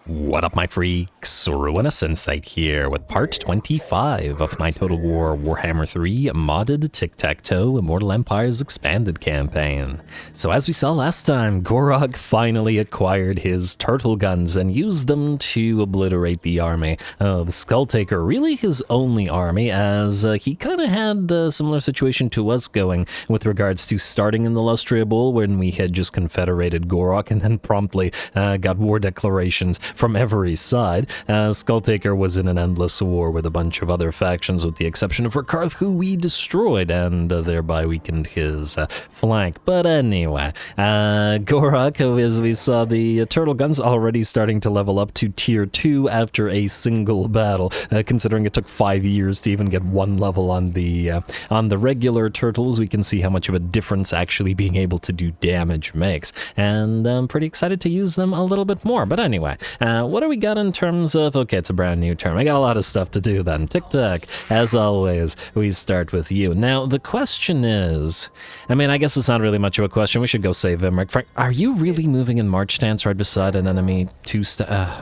What up, my freaks? RuinusInsight here with part 25 of my Total War Warhammer 3 modded Tiktaq'to Immortal Empires expanded campaign. So as we saw last time, Gorog finally acquired his turtle guns and used them to obliterate the army of Skulltaker, really his only army, as he kind of had a similar situation to us going with regards to starting in the Lustria Bowl when we had just confederated Gorog and then promptly got war declarations from every side. Skulltaker was in an endless war with a bunch of other factions with the exception of Rakarth, who we destroyed and thereby weakened his flank. But anyway, Gorog, as we saw, the turtle guns already starting to level up to tier 2 after a single battle, considering it took 5 years to even get 1 level on the regular turtles. We can see how much of a difference actually being able to do damage makes, and I'm pretty excited to use them a little bit more. But anyway, what do we got in terms of... Okay, it's a brand new term. I got a lot of stuff to do then. Tiktak, as always, we start with you. Now, the question is... I mean, I guess it's not really much of a question. We should go save Imric. Frank, are you really moving in march stance right beside an enemy 2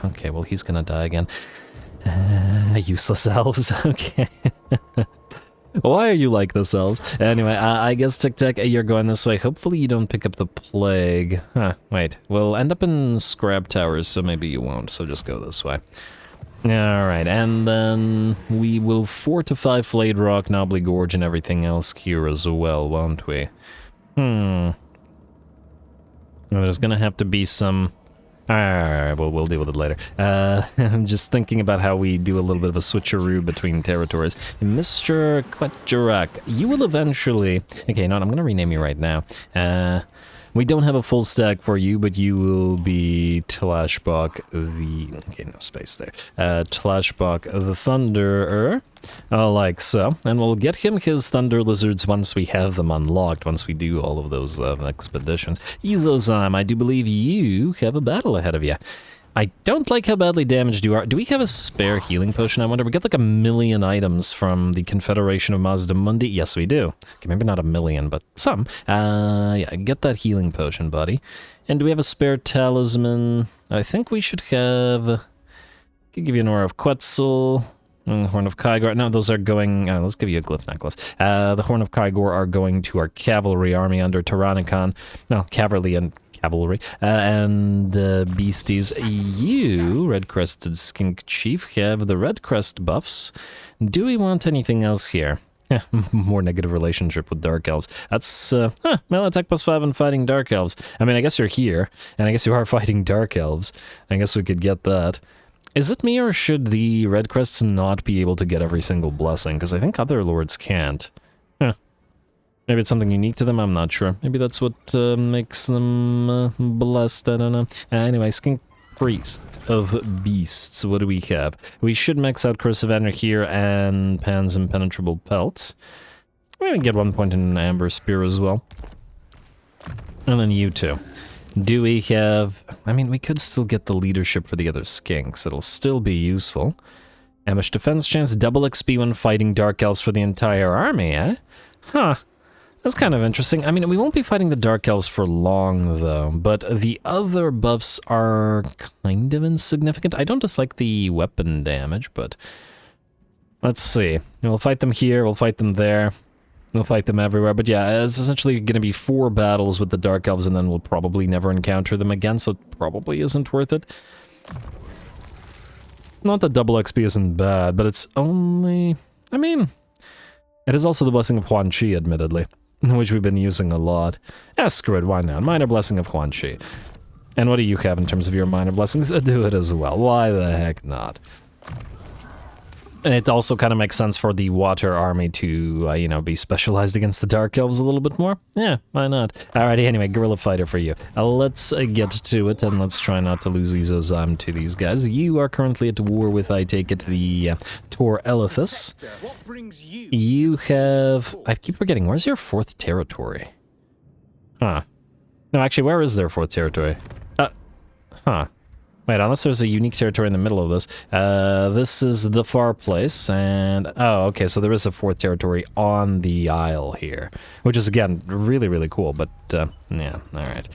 okay, well, he's gonna die again. Useless elves. Okay. Why are you like this, elves? Anyway, I guess Tiktak, you're going this way. Hopefully you don't pick up the plague. Huh, wait. We'll end up in Scrap Towers, so maybe you won't, so just go this way. Alright, and then we will fortify Flayed Rock, Knobbly Gorge, and everything else here as well, won't we? Well, there's gonna have to be some... Alright, well, we'll deal with it later. I'm just thinking about how we do a little bit of a switcheroo between territories. Mr. Quetjarak, you will eventually... Okay, no, I'm gonna rename you right now. We don't have a full stack for you, but you will be Tlashbok the... Okay, no space there. Tlashbok the Thunderer, like so. And we'll get him his Thunder Lizards once we have them unlocked, once we do all of those expeditions. Izozam, I do believe you have a battle ahead of you. I don't like how badly damaged you are. Do we have a spare healing potion, I wonder? We get like 1,000,000 items from the Confederation of Mazda Mundi. Yes, we do. Okay, maybe not 1,000,000, but some. Yeah, get that healing potion, buddy. And do we have a spare talisman? I think we should have... I could give you an Aura of Quetzal, Horn of Kygor. No, those are going... let's give you a glyph necklace. The Horn of Kygor are going to our cavalry army under Tyrannicon. No, cavalry and beasties. You, Red-Crested Skink Chief, have the Red Crest buffs. Do we want anything else here? More negative relationship with Dark Elves. That's, melee attack +5 and fighting Dark Elves. I mean, I guess you're here, and I guess you are fighting Dark Elves. I guess we could get that. Is it me, or should the Red Crests not be able to get every single blessing? Because I think other lords can't. Maybe it's something unique to them, I'm not sure. Maybe that's what makes them blessed, I don't know. Anyway, Skink Priest of Beasts, what do we have? We should max out Curse of Ender here and Pan's Impenetrable Pelt. Maybe we can get 1 point in Amber Spear as well. And then you two. Do we have... I mean, we could still get the leadership for the other skinks. It'll still be useful. Ambush defense chance, double XP when fighting Dark Elves for the entire army, eh? Huh. That's kind of interesting. I mean, we won't be fighting the Dark Elves for long, though, but the other buffs are kind of insignificant. I don't dislike the weapon damage, but let's see. We'll fight them here, we'll fight them there, we'll fight them everywhere, but yeah, it's essentially going to be 4 battles with the Dark Elves, and then we'll probably never encounter them again, so it probably isn't worth it. Not that double XP isn't bad, but it's only... I mean, it is also the Blessing of Huan Chi, admittedly, which we've been using a lot. Screw it, why not? Minor Blessing of Huan Chi. And what do you have in terms of your minor blessings? Do it as well. Why the heck not? And it also kind of makes sense for the water army to, you know, be specialized against the Dark Elves a little bit more. Yeah, why not? Alrighty, anyway, Guerrilla Fighter for you. Let's get to it, and let's try not to lose Izozam to these guys. You are currently at war with, I take it, the Tor Elithus. You have... I keep forgetting, where's your 4th territory? Huh. No, actually, where is their 4th territory? Wait, unless there's a unique territory in the middle of this. This is the far place, and... Oh, okay, so there is a fourth territory on the isle here. Which is, again, really, really cool, but, yeah, alright.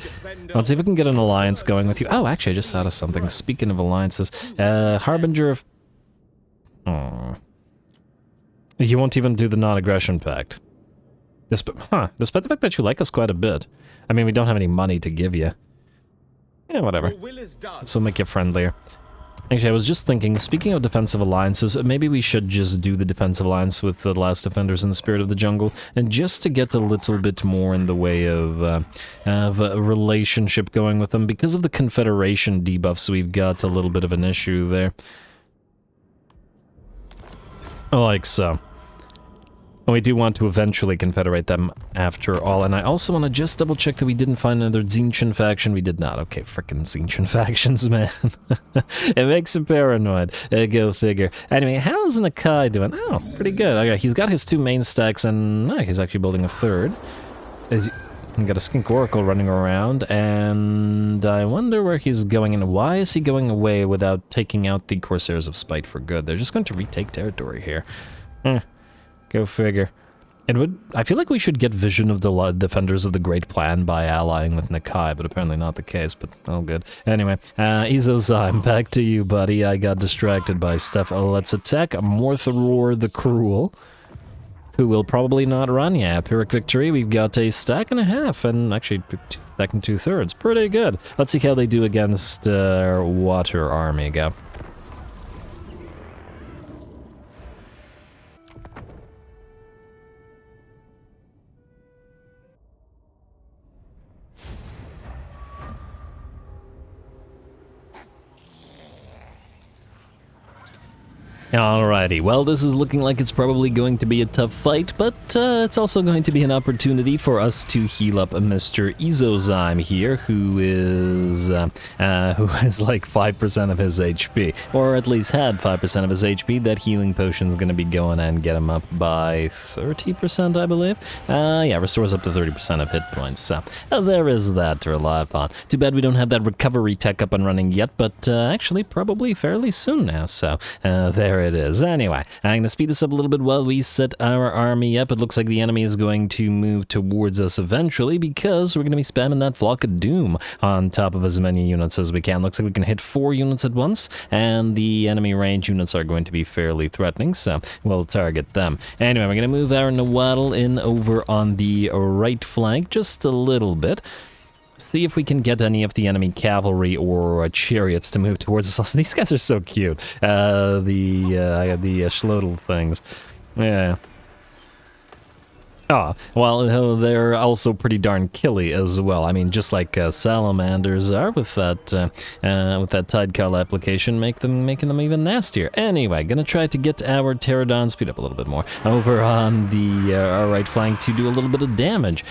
Let's see if we can get an alliance going with you. Oh, actually, I just thought of something. Speaking of alliances, Harbinger of... Oh. You won't even do the non-aggression pact. Despite the fact that you like us quite a bit. I mean, we don't have any money to give you. Yeah, whatever. So make you friendlier. Actually, I was just thinking, speaking of defensive alliances, maybe we should just do the defensive alliance with the last defenders in the Spirit of the Jungle, and just to get a little bit more in the way of a relationship going with them. Because of the Confederation debuffs, we've got a little bit of an issue there. Like so. We do want to eventually confederate them after all, and I also want to just double check that we didn't find another Tzeentchian faction. We did not. Okay, frickin' Tzeentchian factions, man. It makes him paranoid. Go figure. Anyway, how's Nakai doing? Oh, pretty good. Okay, he's got his 2 main stacks, and he's actually building a 3rd. He's got a Skink Oracle running around, and I wonder where he's going, and why is he going away without taking out the Corsairs of Spite for good? They're just going to retake territory here. Go figure. It would. I feel like we should get vision of the defenders of the Great Plan by allying with Nakai, but apparently not the case, but all good. Anyway, Izo-Zyme, back to you, buddy. I got distracted by stuff. Let's attack Morthoror the Cruel, who will probably not run. Yeah, Pyrrhic Victory. We've got a stack and a half, and actually stack and 2/3. Pretty good. Let's see how they do against Water Army. Go. Alrighty, well, this is looking like it's probably going to be a tough fight, but it's also going to be an opportunity for us to heal up Mr. Izo-Zyme here, who is like 5% of his HP, or at least had 5% of his HP. That healing potion is going to be going and get him up by 30%, I believe. Yeah, restores up to 30% of hit points, so there is that to rely upon. Too bad we don't have that recovery tech up and running yet, but actually probably fairly soon now, so there it is. Anyway, I'm going to speed this up a little bit while we set our army up. It looks like the enemy is going to move towards us eventually, because we're going to be spamming that Flock of Doom on top of as many units as we can. Looks like we can hit 4 units at once, and the enemy range units are going to be fairly threatening, so we'll target them. Anyway, we're going to move our Nahuatl in over on the right flank just a little bit. See if we can get any of the enemy cavalry or chariots to move towards us. These guys are so cute. The Schlodel things. Yeah. Oh, well, they're also pretty darn killy as well. I mean, just like salamanders are with that Tide Cowl application, making them even nastier. Anyway, gonna try to get our Pterodon, speed up a little bit more, over on the our right flank to do a little bit of damage,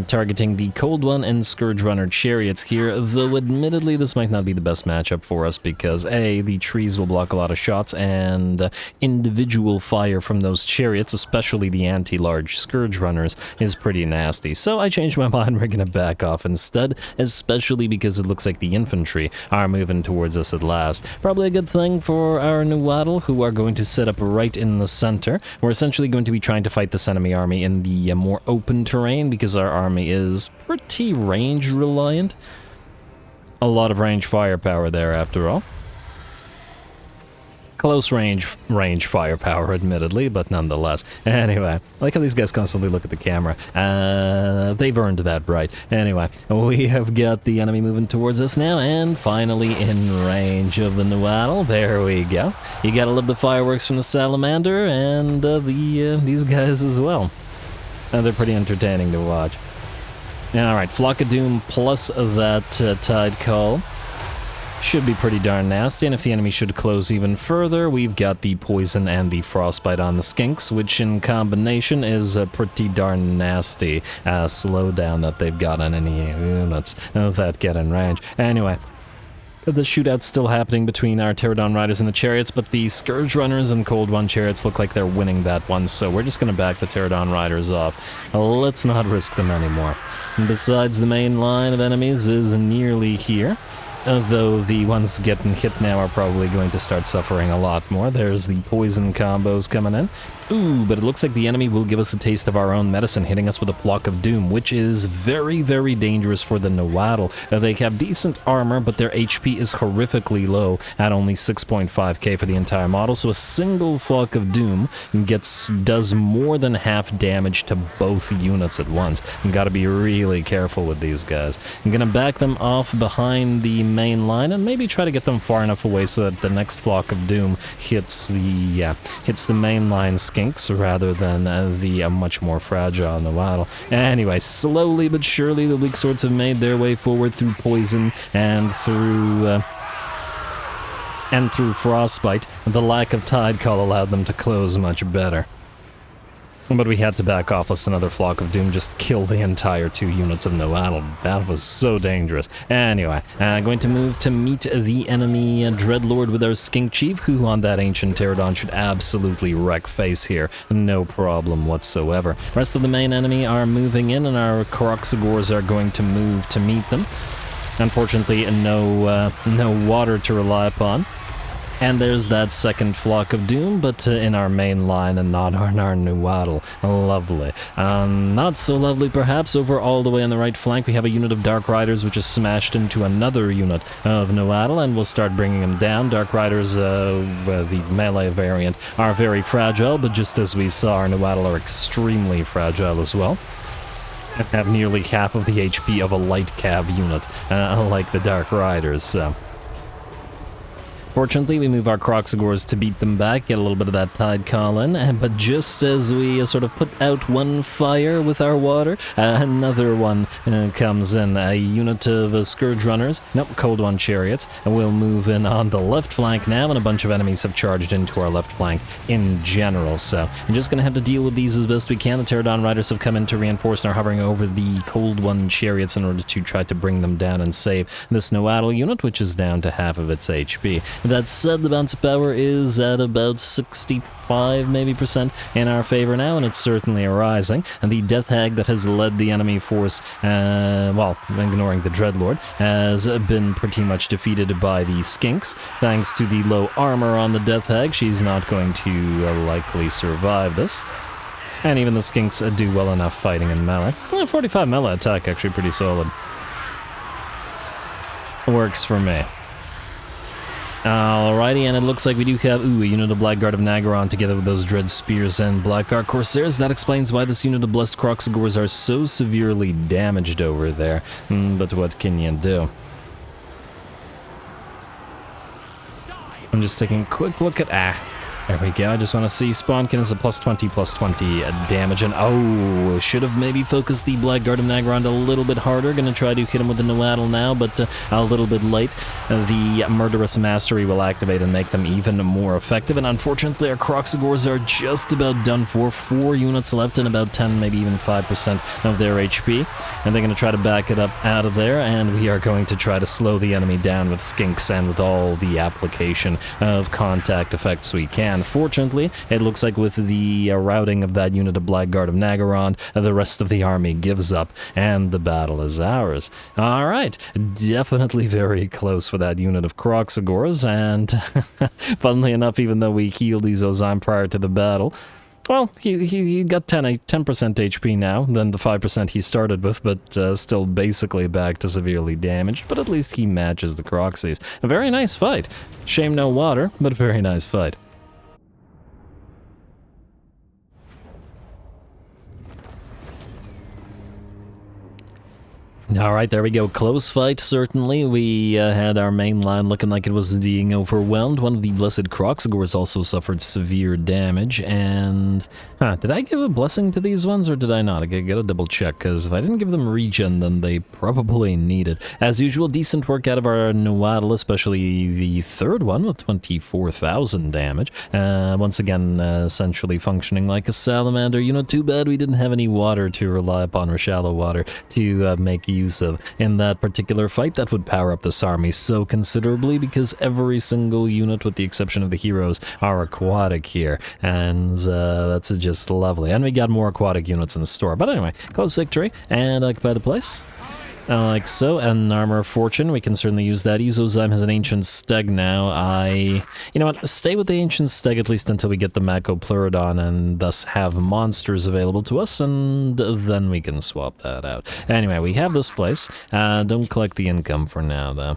targeting the Cold One and Scourge Runner chariots here, though admittedly this might not be the best matchup for us because A, the trees will block a lot of shots, and individual fire from those chariots, especially the anti-large Scourge Runners, is pretty nasty. So I changed my mind, we're gonna back off instead, especially because it looks like the infantry are moving towards us at last. Probably a good thing for our Nahuatl, who are going to set up right in the center. We're essentially going to be trying to fight this enemy army in the more open terrain, because our army is pretty range reliant. A lot of range firepower there after all. Close range firepower, admittedly, but nonetheless. Anyway, I like how these guys constantly look at the camera. They've earned that right. Anyway, we have got the enemy moving towards us now, and finally in range of the Nahuatl. There we go. You gotta love the fireworks from the Salamander, and these guys as well. They're pretty entertaining to watch. Alright, Flock of Doom plus that Tide Cowl should be pretty darn nasty, and if the enemy should close even further, we've got the Poison and the Frostbite on the Skinks, which in combination is a pretty darn nasty slowdown that they've got on any units that get in range. Anyway, the shootout's still happening between our Pterodon Riders and the Chariots, but the Scourge Runners and Cold One Chariots look like they're winning that one, so we're just going to back the Pterodon Riders off. Let's not risk them anymore. Besides, the main line of enemies is nearly here. though the ones getting hit now are probably going to start suffering a lot more. There's the poison combos coming in. Ooh, but it looks like the enemy will give us a taste of our own medicine, hitting us with a Flock of Doom, which is very, very dangerous for the Nahuatl. They have decent armor, but their HP is horrifically low at only 6.5k for the entire model, so a single Flock of Doom does more than half damage to both units at once. You gotta be really careful with these guys. I'm gonna back them off behind the main line and maybe try to get them far enough away so that the next Flock of Doom hits the main line skinks rather than the much more fragile Nahuatl. Anyway, slowly but surely the weak swords have made their way forward through poison and through frostbite. The lack of tide call allowed them to close much better. But we had to back off lest another Flock of Doom just kill the entire 2 units of Nahuatl. That was so dangerous. Anyway, going to move to meet the enemy Dreadlord with our Skink Chief, who on that Ancient Pterodon should absolutely wreck face here. No problem whatsoever. Rest of the main enemy are moving in, and our Kroxigors are going to move to meet them. Unfortunately, no water to rely upon. And there's that second Flock of Doom, but in our main line and not on our Nahuatl. Lovely. Not so lovely, perhaps. Over all the way on the right flank, we have a unit of Dark Riders, which is smashed into another unit of Nahuatl, and we'll start bringing them down. Dark Riders, the melee variant, are very fragile, but just as we saw, our Nahuatl are extremely fragile as well. And have nearly half of the HP of a light cav unit, like the Dark Riders, Fortunately, we move our Kroxigors to beat them back, get a little bit of that tide call in, but just as we sort of put out one fire with our water, another one comes in. A unit of Scourge Runners, nope, Cold One Chariots, and we'll move in on the left flank now, and a bunch of enemies have charged into our left flank in general, so I'm just going to have to deal with these as best we can. The Pterodon Riders have come in to reinforce and are hovering over the Cold One Chariots in order to try to bring them down and save this Nahuatl unit, which is down to half of its HP. That said, the bounce of power is at about 65 maybe % in our favor now, and it's certainly rising. And the Death Hag that has led the enemy force, well, ignoring the Dreadlord, has been pretty much defeated by the Skinks. Thanks to the low armor on the Death Hag, she's not going to likely survive this. And even the Skinks do well enough fighting in melee. 45 melee attack, actually pretty solid. Works for me. Alrighty, and it looks like we do have, a unit of Blackguard of Nagaron together with those Dread Spears and Blackguard Corsairs. That explains why this unit of Blessed Kroxigors are so severely damaged over there. But what can you do? I'm just taking a quick look at, there we go. I just want to see Spawnkin is a +20 damage, and oh, should have maybe focused the Blackguard of Nagaron a little bit harder. Gonna try to hit him with the Nahuatl now, but a little bit late. The Murderous Mastery will activate and make them even more effective, and unfortunately our Kroxigors are just about done for. 4 units left and about 10, maybe even 5% of their HP, and they're gonna try to back it up out of there, and we are going to try to slow the enemy down with Skinks and with all the application of contact effects we can. Fortunately, it looks like with the routing of that unit of Blackguard of Nagaron, the rest of the army gives up, and the battle is ours. Alright, definitely very close for that unit of Kroxigors, and funnily enough, even though we healed these Ozime prior to the battle, well, he got 10% HP now than the 5% he started with, but still basically back to severely damaged, but at least he matches the Kroxies. A very nice fight. Shame no water, but a very nice fight. Alright, there we go. Close fight, certainly. We had our main line looking like it was being overwhelmed. One of the Blessed Kroxigors also suffered severe damage, and... did I give a blessing to these ones, or did I not? I gotta double check, because if I didn't give them regen, then they probably need it. As usual, decent work out of our Nahuatl, especially the third one with 24,000 damage. Once again, essentially functioning like a salamander. You know, too bad we didn't have any water to rely upon, or shallow water, to make use of in that particular fight. That would power up this army so considerably, because every single unit, with the exception of the heroes, are aquatic here, and that's just lovely. And we got more aquatic units in the store. But anyway, close victory, and occupy the place. Like so, and Armor of Fortune, we can certainly use that. Ezozyme has an Ancient Steg now. You know what, stay with the Ancient Steg at least until we get the Macopleurodon and thus have monsters available to us, and then we can swap that out. Anyway, we have this place. Don't collect the income for now, though.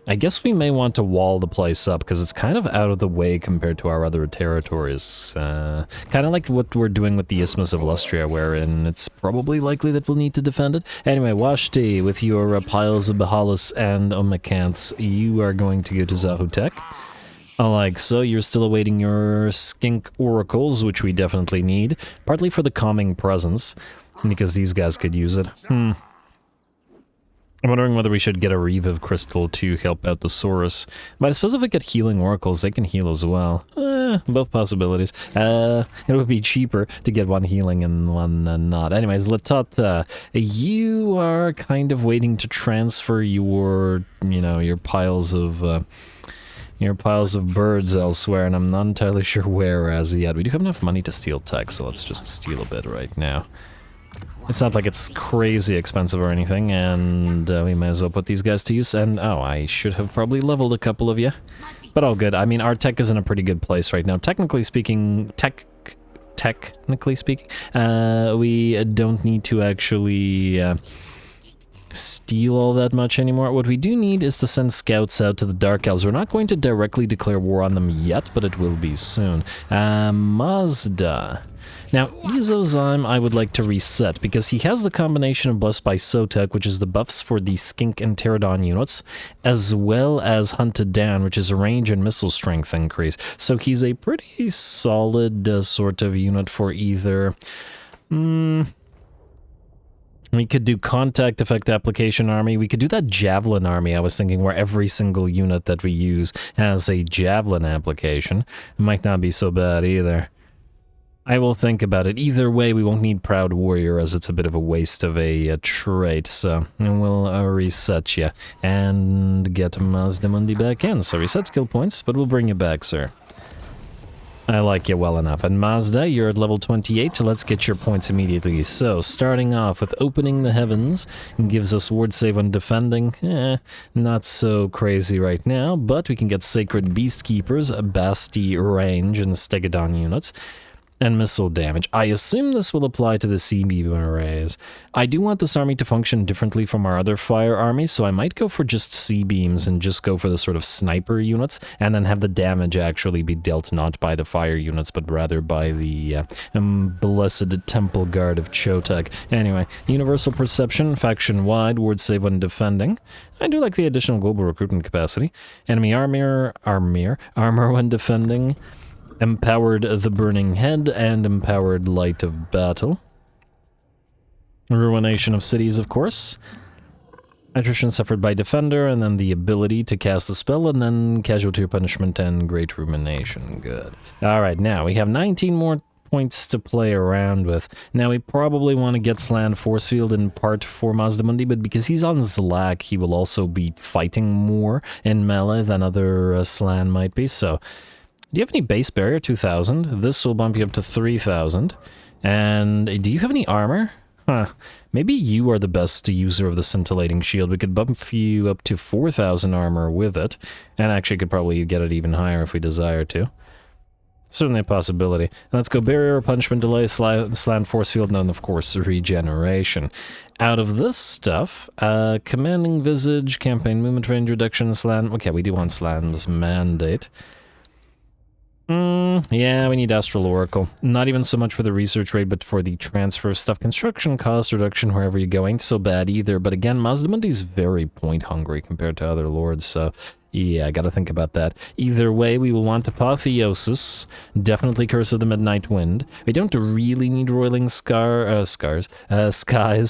I guess we may want to wall the place up, because it's kind of out of the way compared to our other territories. Kind of like what we're doing with the Isthmus of Lustria, wherein it's probably likely that we'll need to defend it. Anyway, Washti, with your piles of Bahalis and Omacanths, you are going to go to Zahutek. Like so, you're still awaiting your skink oracles, which we definitely need, partly for the calming presence, because these guys could use it. I'm wondering whether we should get a Reviv Crystal to help out the Saurus. But I suppose if we get healing oracles, they can heal as well. Both possibilities. It would be cheaper to get one healing and one not. Anyways, Latata, you are kind of waiting to transfer your, you know, your piles of birds elsewhere, and I'm not entirely sure where as yet. We do have enough money to steal tech, so let's just steal a bit right now. It's not like it's crazy expensive or anything, and we may as well put these guys to use. And, oh, I should have probably leveled a couple of you. But all good. I mean, our tech is in a pretty good place right now. Technically speaking, we don't need to actually steal all that much anymore. What we do need is to send scouts out to the Dark Elves. We're not going to directly declare war on them yet, but it will be soon. Mazda. Now, Ezozyme I would like to reset, because he has the combination of Blessed by Sotek, which is the buffs for the Skink and Pterodon units, as well as Hunted Down, which is a range and missile strength increase. So he's a pretty solid sort of unit for either... we could do Contact Effect Application Army. We could do that Javelin Army, I was thinking, where every single unit that we use has a Javelin application. It might not be so bad either. I will think about it. Either way, we won't need Proud Warrior, as it's a bit of a waste of a trait, so we'll reset you and get Mazda Mundi back in. So reset skill points, but we'll bring you back, sir. I like you well enough. And Mazda, you're at level 28, so let's get your points immediately. So, starting off with Opening the Heavens, gives us ward save on defending. Not so crazy right now, but we can get Sacred Beast Keepers, Basti range, and Stegodon units. And missile damage. I assume this will apply to the C-beam arrays. I do want this army to function differently from our other fire armies, so I might go for just C-beams and just go for the sort of sniper units, and then have the damage actually be dealt not by the fire units, but rather by the Blessed Temple Guard of Chotek. Anyway, Universal Perception, faction-wide, ward save when defending. I do like the additional global recruitment capacity. Enemy armor when defending. Empowered the Burning Head, and Empowered Light of Battle. Ruination of Cities, of course. Attrition suffered by Defender, and then the ability to cast the spell, and then Casualty Punishment and Great Rumination. Good. Alright, now we have 19 more points to play around with. Now we probably want to get Slan Force Field in part for Mazdamundi, but because he's on Zlak, he will also be fighting more in melee than other Slan might be, so... Do you have any base barrier? 2,000. This will bump you up to 3,000. And do you have any armor? Maybe you are the best user of the Scintillating Shield. We could bump you up to 4,000 armor with it. And actually could probably get it even higher if we desire to. Certainly a possibility. Let's go Barrier, Punishment Delay, Slant Force Field, and then of course Regeneration. Out of this stuff, Commanding Visage, Campaign Movement Range Reduction, Slan... Okay, we do want Slan's Mandate. Yeah, we need Astral Oracle. Not even so much for the research rate, but for the transfer stuff. Construction cost reduction wherever you go ain't so bad either. But again, Mazdamundi's very point hungry compared to other lords, so yeah, I gotta think about that. Either way, we will want Apotheosis, definitely Curse of the Midnight Wind. We don't really need Roiling Skies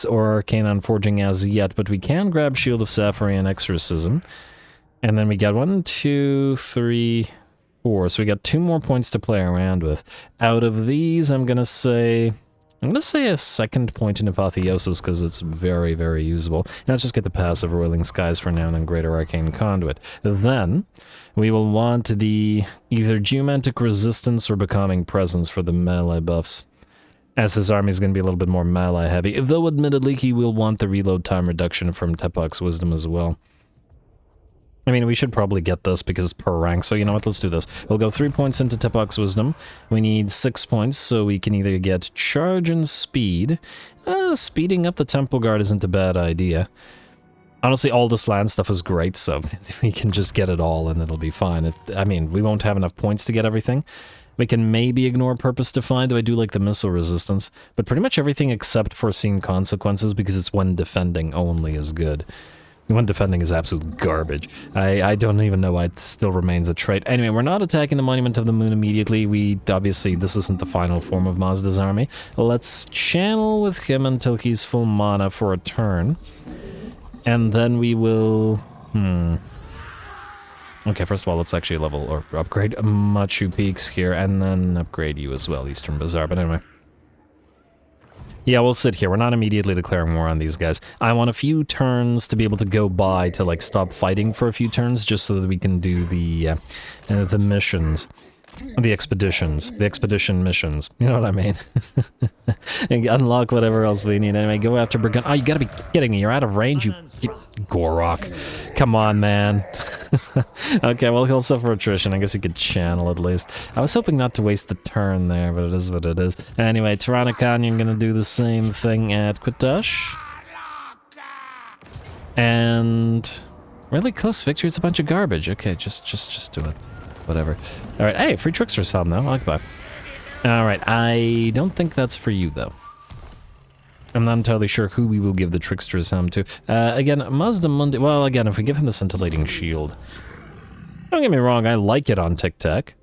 or Arcane Unforging as yet, but we can grab Shield of Sapphirean Exorcism. And then we got 1, 2, 3... 4, so we got 2 more points to play around with. Out of these, I'm gonna say a second point in Apotheosis, because it's very, very usable. And let's just get the passive Roiling Skies for now, and then Greater Arcane Conduit. Then, we will want the either Geomantic Resistance or Becoming Presence for the melee buffs. as his army is going to be a little bit more melee heavy, though admittedly he will want the reload time reduction from Tepok's wisdom as well. I mean, we should probably get this because it's per rank, so you know what, let's do this. We'll go 3 points into Tepok's wisdom. We need 6 points, so we can either get charge and speed. Speeding up the temple guard isn't a bad idea. Honestly, all this land stuff is great, so we can just get it all and it'll be fine. I mean, we won't have enough points to get everything. We can maybe ignore purpose defined, though I do like the missile resistance. But pretty much everything except foreseen consequences, because it's when defending only is good. When defending is absolute garbage. I don't even know why it still remains a trait. Anyway, we're not attacking the Monument of the Moon immediately. Obviously, this isn't the final form of Mazda's army. Let's channel with him until he's full mana for a turn. And then we will... Okay, first of all, let's actually level or upgrade Machu Peaks here, and then upgrade you as well, Eastern Bazaar. But anyway. Yeah, we'll sit here. We're not immediately declaring war on these guys. I want a few turns to be able to go by to, like, stop fighting for a few turns, just so that we can do the missions. The expedition missions. You know what I mean? And unlock whatever else we need. Anyway, go after Burgund. Oh, you gotta be kidding me. You're out of range, you Gorok. Come on, man. Okay, well, he'll suffer attrition. I guess he could channel at least. I was hoping not to waste the turn there, but it is what it is. Anyway, Tyrannican, gonna do the same thing at Quitash. And... really close victory. It's a bunch of garbage. Okay, just do it. Whatever. Alright, hey, free Trickster's Helm though. I like that. Alright, I don't think that's for you though. I'm not entirely sure who we will give the Trickster's Helm to. Again, Mazda Mundi... well, again, if we give him the Scintillating Shield. Don't get me wrong, I like it on Tic-Tac.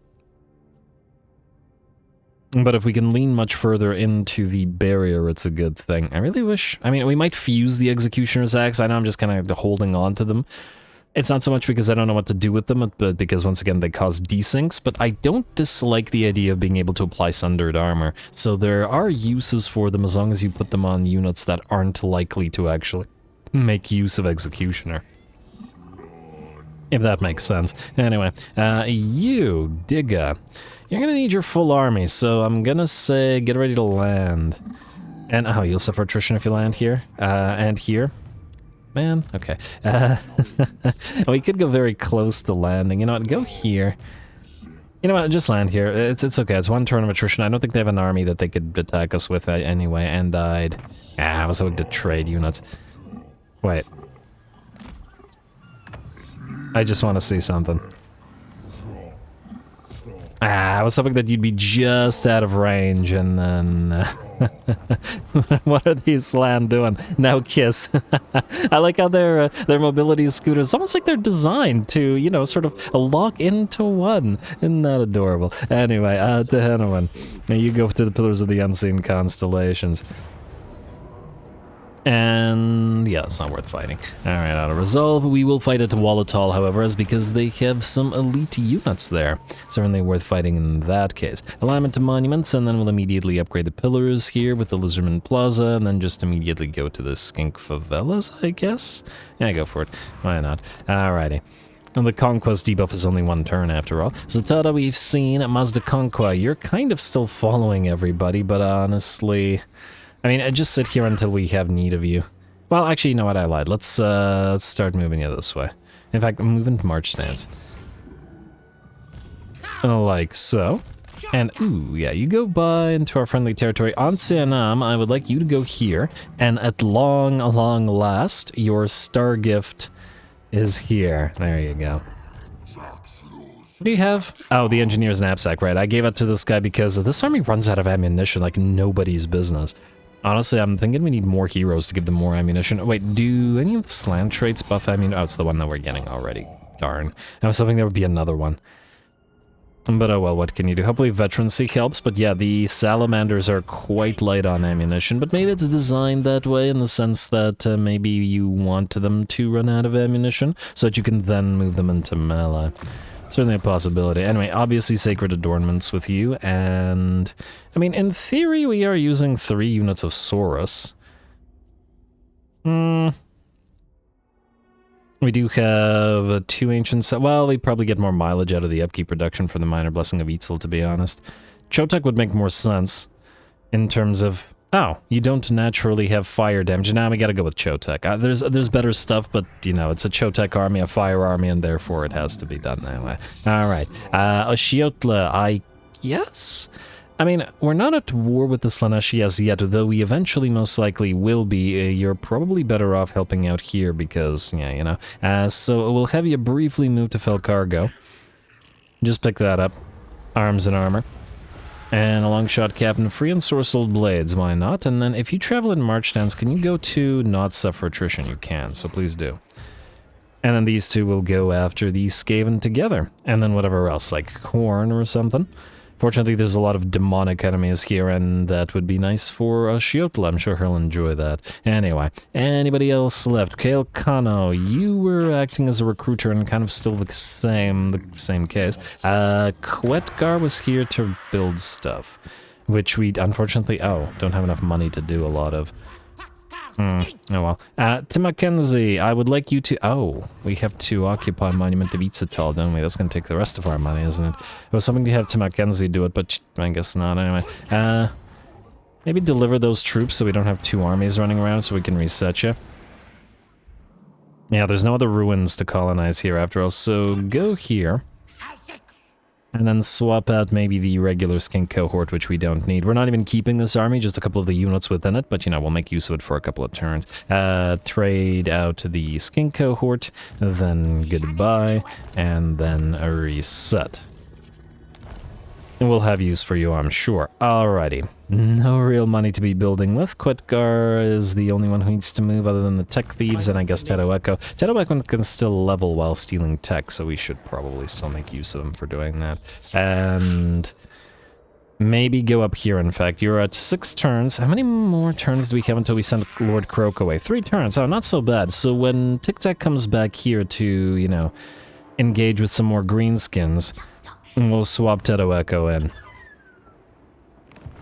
But if we can lean much further into the barrier, it's a good thing. I really wish... I mean, we might fuse the Executioner's Axe. I know I'm just kind of holding on to them. It's not so much because I don't know what to do with them, but because, once again, they cause desyncs, but I don't dislike the idea of being able to apply Sundered Armor, so there are uses for them as long as you put them on units that aren't likely to actually make use of Executioner. If that makes sense. Anyway, you, Digga, you're gonna need your full army, so I'm gonna say get ready to land. And, oh, you'll suffer attrition if you land here, and here. Man, okay. We could go very close to landing. You know what, go here. You know what, just land here. It's okay, it's one turn of attrition. I don't think they have an army that they could attack us with anyway, and died. I was hoping to trade units. Wait. I just want to see something. I was hoping that you'd be just out of range, and then... what are these land doing? No kiss. I like how their mobility scooters, it's almost like they're designed to, you know, sort of lock into one. Isn't that adorable? Anyway, to Henowin. Now you go to the Pillars of the Unseen Constellations. And yeah, it's not worth fighting. Alright, out of resolve, we will fight at Wallatal, however, as because they have some elite units there. Certainly worth fighting in that case. Alignment to monuments, and then we'll immediately upgrade the pillars here with the Lizardmen Plaza, and then just immediately go to the Skink Favelas, I guess? Yeah, go for it. Why not? Alrighty. And the Conquest debuff is only one turn after all. Zatada, we've seen. Mazda Conqua, you're kind of still following everybody, but honestly... I mean, just sit here until we have need of you. Well, actually, you know what? I lied. Let's start moving you this way. In fact, I'm moving to March Stance. Like so. And, ooh, yeah, you go by into our friendly territory. On Sianam, I would like you to go here. And at long last, your star gift is here. There you go. What do you have? Oh, the Engineer's Knapsack, right. I gave it to this guy because this army runs out of ammunition like nobody's business. Honestly, I'm thinking we need more heroes to give them more ammunition. Wait, do any of the slant traits buff ammunition? Oh, it's the one that we're getting already. Darn. I was hoping there would be another one. But oh well, what can you do? Hopefully veterancy helps, but yeah, the salamanders are quite light on ammunition, but maybe it's designed that way in the sense that maybe you want them to run out of ammunition, so that you can then move them into melee. Certainly a possibility. Anyway, obviously Sacred Adornments with you, and... I mean, in theory, we are using 3 units of Saurus. We do have 2 Ancients. Well, we probably get more mileage out of the upkeep reduction for the Minor Blessing of Eitzel, to be honest. Chotek would make more sense. In terms of... Oh, you don't naturally have fire damage. Now we gotta go with Chotek. There's better stuff, but, you know, it's a Chotek army, a fire army, and therefore it has to be done that way. Alright. Oshiotla, I guess? I mean, we're not at war with the Slaaneshi as yet, though we eventually most likely will be. You're probably better off helping out here because, yeah, you know. So we'll have you briefly move to Felcargo. Just pick that up. Arms and armor. And a long shot captain, free and sorcered blades, why not? And then if you travel in march stance, can you go to not suffer attrition? You can, so please do. And then these two will go after the Skaven together. And then whatever else, like Khorne or something. Fortunately, there's a lot of demonic enemies here, and that would be nice for Shiotla. I'm sure he'll enjoy that. Anyway, anybody else left? Kale Kano, you were acting as a recruiter and kind of still the same case. Quetgar was here to build stuff, which we unfortunately, don't have enough money to do a lot of. Oh well. Tim Mackenzie, I would like you to... we have to occupy Monument of Itzatal, don't we? That's going to take the rest of our money, isn't it? I was hoping to have Tim Mackenzie do it, but I guess not anyway. Maybe deliver those troops so we don't have two armies running around so we can reset you. Yeah, there's no other ruins to colonize here after all, so go here. And then swap out maybe the regular skink cohort, which we don't need. We're not even keeping this army, just a couple of the units within it, but, you know, we'll make use of it for a couple of turns. Trade out the skink cohort, then goodbye, and then a reset. And we'll have use for you, I'm sure. Alrighty. No real money to be building with. Quetgar is the only one who needs to move other than the tech thieves, and I guess Teto Echo. Teto Echo can still level while stealing tech, so we should probably still make use of them for doing that. And maybe go up here, in fact. You're at 6 turns. How many more turns do we have until we send Lord Croak away? 3 turns. Oh, not so bad. So when Tic-Tac comes back here to, you know, engage with some more greenskins, we'll swap Teto Echo in.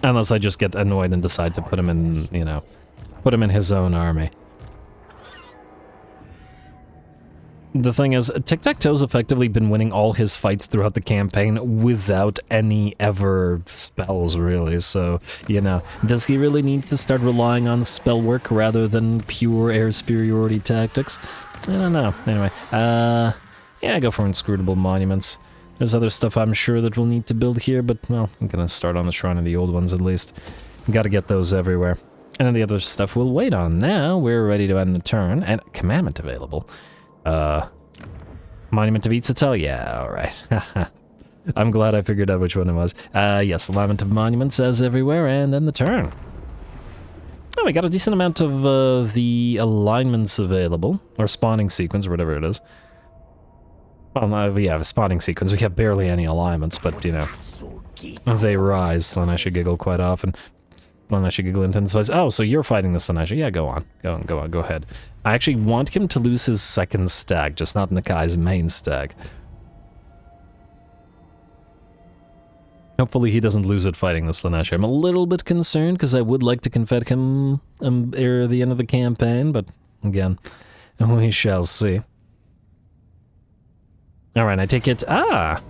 Unless I just get annoyed and decide to put him in, you know, put him in his own army. The thing is, Tiktaq'to's effectively been winning all his fights throughout the campaign without any ever spells, really, so, you know, does he really need to start relying on spell work rather than pure air superiority tactics? I don't know. Anyway, yeah, go for inscrutable monuments. There's other stuff I'm sure that we'll need to build here, but, well, I'm gonna start on the Shrine of the Old Ones at least. Gotta get those everywhere. And then the other stuff we'll wait on. Now we're ready to end the turn, and commandment available. Monument of Itzatal? Yeah, alright. I'm glad I figured out which one it was. Yes, alignment of monuments as everywhere, and end the turn. Oh, we got a decent amount of the alignments available, or spawning sequence, or whatever it is. Well, we have a spawning sequence. We have barely any alignments, but, you know, they rise. Slaaneshi giggle quite often. Slaaneshi giggle intensifies. Oh, so you're fighting the Slaaneshi. Yeah, go on. Go ahead. I actually want him to lose his second stag, just not Nakai's main stag. Hopefully he doesn't lose it fighting the Slaaneshi. I'm a little bit concerned, because I would like to confed him near the end of the campaign, but, again, we shall see. Alright, I take it...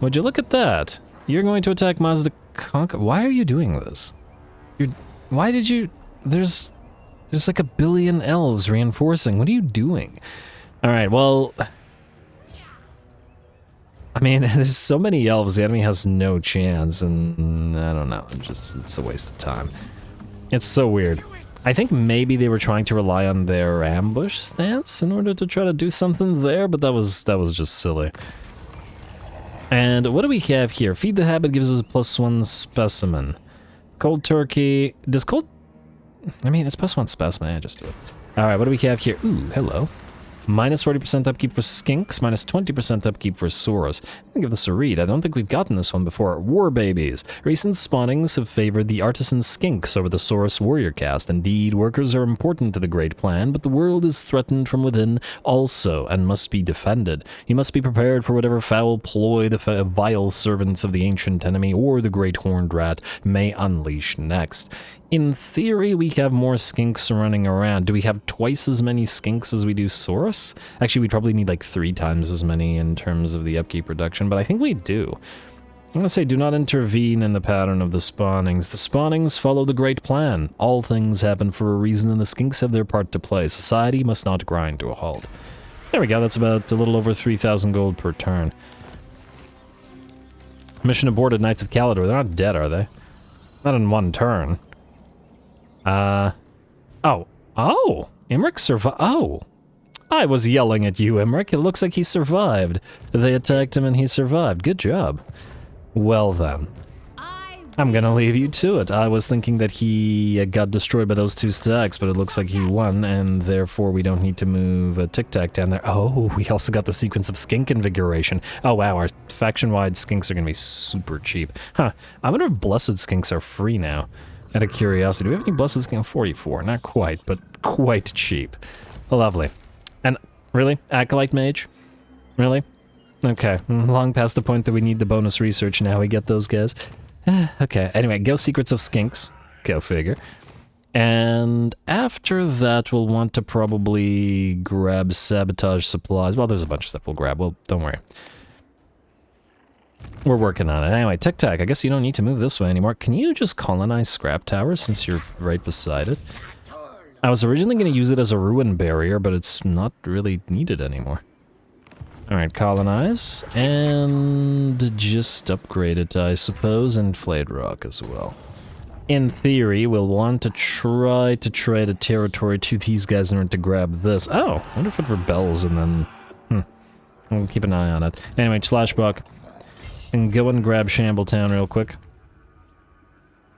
would you look at that? You're going to attack Mazda Conquer... Why are you doing this? Why did you... There's like a billion elves reinforcing. What are you doing? Alright, well... I mean, there's so many elves, the enemy has no chance, and... I don't know, it's a waste of time. It's so weird. I think maybe they were trying to rely on their ambush stance in order to try to do something there, but that was just silly. And what do we have here? Feed the Habit gives us a +1 specimen. Cold Turkey... Does cold... I mean, it's +1 specimen. Yeah, just do it. Alright, what do we have here? Ooh, hello. Minus 40% upkeep for Skinks, minus 20% upkeep for Saurus. I'm gonna give this a read. I don't think we've gotten this one before. War Babies. Recent spawnings have favored the Artisan Skinks over the Saurus Warrior Caste. Indeed, workers are important to the Great Plan, but the world is threatened from within also, and must be defended. You must be prepared for whatever foul ploy the vile servants of the ancient enemy or the Great Horned Rat may unleash next. In theory, we have more skinks running around. Do we have twice as many skinks as we do Saurus? Actually, we'd probably need like 3 times as many in terms of the upkeep reduction, but I think we do. I'm gonna say do not intervene in the pattern of the spawnings. The spawnings follow the great plan. All things happen for a reason and the skinks have their part to play. Society must not grind to a halt. There we go, that's about a little over 3,000 gold per turn. Mission aborted, Knights of Calidor. They're not dead, are they? Not in one turn. Oh, Imric survived. Oh, I was yelling at you, Imric. It looks like he survived. They attacked him and he survived. Good job. Well then, I'm gonna leave you to it. I was thinking that he got destroyed by those two stacks, but it looks like he won, and therefore we don't need to move a Tic-Tac down there. Oh, we also got the sequence of skink invigoration. Oh wow, our faction-wide skinks are gonna be super cheap. Huh, I wonder if blessed skinks are free now. Out of curiosity, do we have any blessed skink? 44, not quite, but quite cheap. Lovely. And really? Acolyte Mage? Really? Okay, long past the point that we need the bonus research now. We get those guys. Okay, anyway, go Secrets of Skinks. Go figure. And after that, we'll want to probably grab Sabotage Supplies. Well, there's a bunch of stuff we'll grab. Well, don't worry. We're working on it. Anyway, Tic-Tac, I guess you don't need to move this way anymore. Can you just colonize Scrap Tower since you're right beside it? I was originally going to use it as a ruin barrier, but it's not really needed anymore. Alright, colonize, and just upgrade it, I suppose, and Flayed Rock as well. In theory, we'll want to try to trade a territory to these guys in order to grab this. Oh, I wonder if it rebels and then... I'll keep an eye on it. Anyway, Slashbuck, and go and grab Shambletown real quick.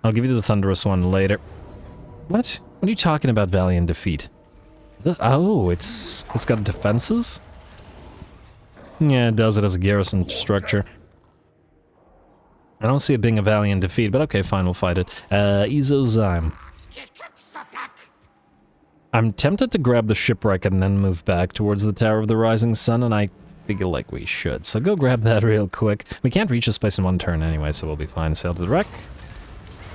I'll give you the Thunderous one later. What? What are you talking about, Valiant Defeat? Oh, it's got defenses? Yeah, it does it as a garrison structure. I don't see it being a valiant defeat, but okay, fine, we'll fight it. Izozyme. I'm tempted to grab the shipwreck and then move back towards the Tower of the Rising Sun, and I feel like we should. So go grab that real quick. We can't reach this place in one turn anyway, so we'll be fine. Sail to the wreck.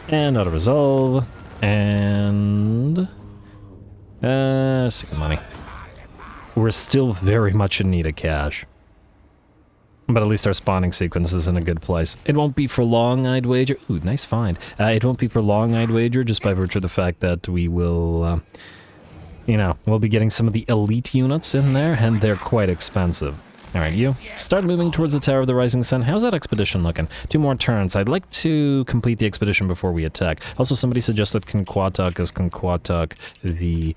And auto-resolve. And... sick money. We're still very much in need of cash. But at least our spawning sequence is in a good place. It won't be for long, I'd wager. Ooh, nice find. It won't be for long, I'd wager, just by virtue of the fact that we will, you know, we'll be getting some of the elite units in there, and they're quite expensive. Alright, you start moving towards the Tower of the Rising Sun. How's that expedition looking? 2 more turns. I'd like to complete the expedition before we attack. Also, somebody suggested Conquatok as Conquatok the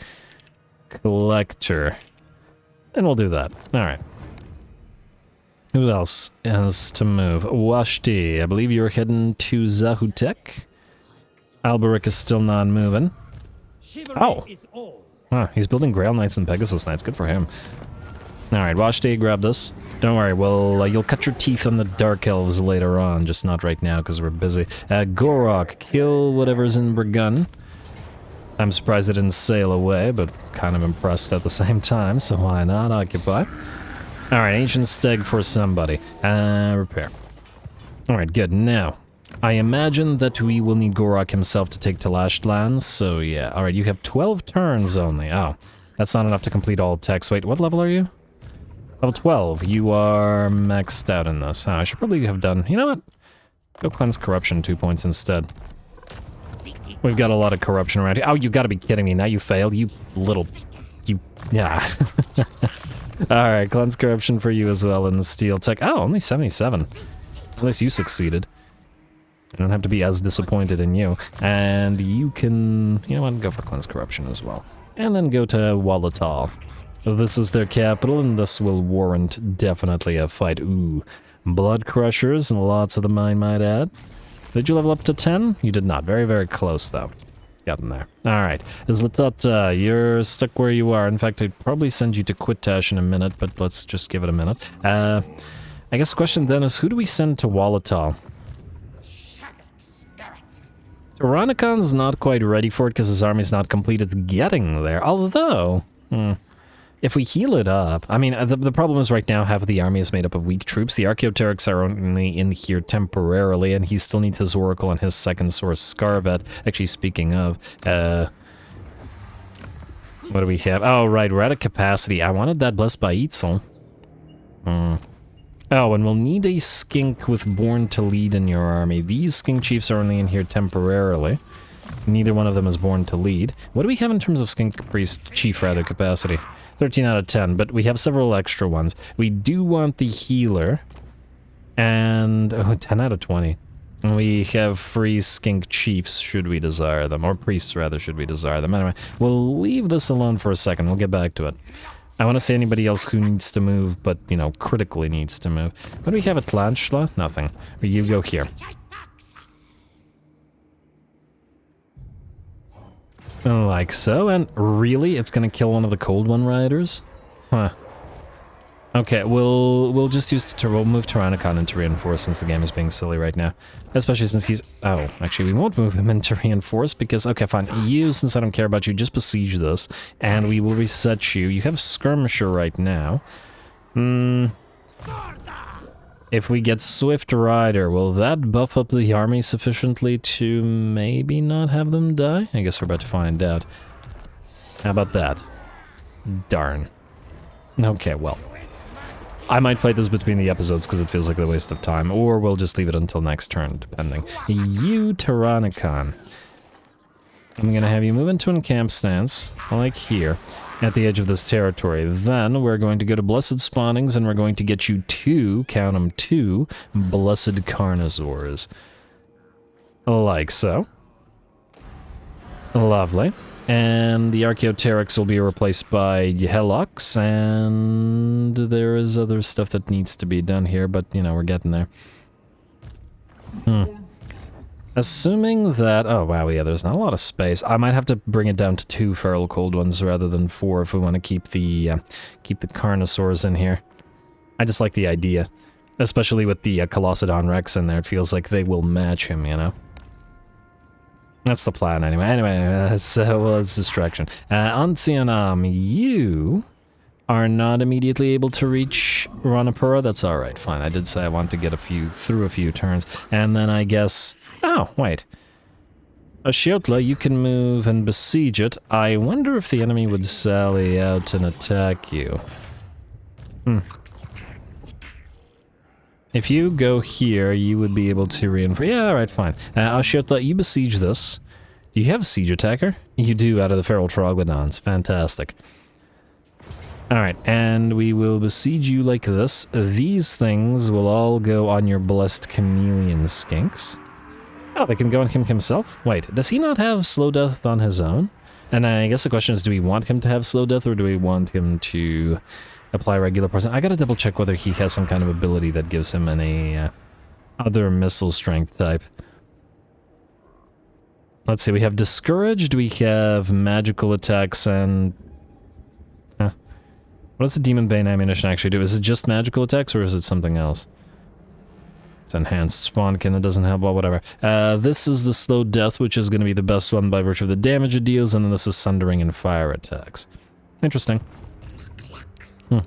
Collector. And we'll do that. Alright. Who else is to move? Washti, I believe you're heading to Zahutek. Alberic is still not moving. Oh! Huh, he's building Grail Knights and Pegasus Knights. Good for him. Alright, Washti, grab this. Don't worry, well, you'll cut your teeth on the Dark Elves later on, just not right now because we're busy. Gorok, kill whatever's in Burgun. I'm surprised it didn't sail away, but kind of impressed at the same time, so why not occupy? Alright, Ancient Steg for somebody. Repair. Alright, good. Now, I imagine that we will need Gorok himself to take Talashed lands, so yeah. Alright, you have 12 turns only. Oh, that's not enough to complete all text. Wait, what level are you? Level 12. You are maxed out in this. Oh, I should probably have done... You know what? Go Cleanse Corruption 2 points instead. We've got a lot of corruption around here. Oh, you gotta be kidding me. Now you failed, you little... You... Yeah. Alright, Cleanse Corruption for you as well in the Steel Tech. Oh, only 77. At least you succeeded. I don't have to be as disappointed in you. And you can... You know what? Go for Cleanse Corruption as well. And then go to Wallatal. So this is their capital, and this will warrant definitely a fight. Ooh. Blood Crushers, and lots of them I might add. Did you level up to 10? You did not. Very, very close, though. Gotten there. Alright. Zlatota, you're stuck where you are. In fact, I'd probably send you to Quitash in a minute, but let's just give it a minute. I guess the question then is, who do we send to Wallatal? Tyrannicon's not quite ready for it because his army's not complete. It's getting there. Although, if we heal it up... I mean, the problem is right now half of the army is made up of weak troops. The Archaeopteryx are only in here temporarily, and he still needs his Oracle and his second source, Scarvet. Actually, speaking of... what do we have? Oh, right, we're at a capacity. I wanted that Blessed by Eitzel. Oh, and we'll need a skink with Born to Lead in your army. These skink chiefs are only in here temporarily. Neither one of them is Born to Lead. What do we have in terms of skink priest chief rather capacity? 13 out of 10, but we have several extra ones. We do want the healer. And 10 out of 20. We have free skink chiefs should we desire them, or priests rather should we desire them. Anyway, we'll leave this alone for a second. We'll get back to it. I want to see anybody else who needs to move, but, you know, critically needs to move. What do we have at Tlaqua? Nothing. You go here. Like so, and really? It's gonna kill one of the Cold One Riders? Huh. Okay, we'll just use we'll move Tyrannicon into Reinforce since the game is being silly right now. Especially since he's... Oh, actually, we won't move him into Reinforce because... Okay, fine. You, since I don't care about you, just besiege this, and we will reset you. You have Skirmisher right now. If we get Swift Rider, will that buff up the army sufficiently to maybe not have them die? I guess we're about to find out. How about that? Darn. Okay, well. I might fight this between the episodes because it feels like a waste of time, or we'll just leave it until next turn, depending. You, Tyrannicon. I'm gonna have you move into an camp stance, like here, at the edge of this territory. Then we're going to go to Blessed Spawnings, and we're going to get you two, count them, two, Blessed Carnosaurs. Like so. Lovely. And the Archaeopteryx will be replaced by Helix, and there is other stuff that needs to be done here, but, you know, we're getting there. Assuming that... Oh, wow, yeah, there's not a lot of space. I might have to bring it down to 2 Feral Cold Ones rather than 4 if we want to keep the Carnosaurs in here. I just like the idea. Especially with the Colossedon Rex in there, it feels like they will match him, you know? That's the plan, anyway. Anyway, so, well, it's distraction. Ancianam, you are not immediately able to reach Ranapura. That's alright, fine. I did say I want to get through a few turns. And then I guess... Oh, wait. Ashiotla, you can move and besiege it. I wonder if the enemy would sally out and attack you. If you go here, you would be able to reinforce... Yeah, alright, fine. Ashiotla, you besiege this. Do you have Siege Attacker? You do, out of the Feral Troglodons. Fantastic. Alright, and we will besiege you like this. These things will all go on your Blessed Chameleon Skinks. Oh, they can go on him himself? Wait, does he not have Slow Death on his own? And I guess the question is, do we want him to have Slow Death, or do we want him to apply regular poison? I gotta double check whether he has some kind of ability that gives him any other missile strength type. Let's see, we have Discouraged, we have Magical Attacks, and... What does the Demon Bane ammunition actually do? Is it just magical attacks, or is it something else? It's Enhanced Spawnkin, that doesn't help, well, whatever. This is the Slow Death, which is going to be the best one by virtue of the damage it deals, and then this is Sundering and Fire attacks. Interesting.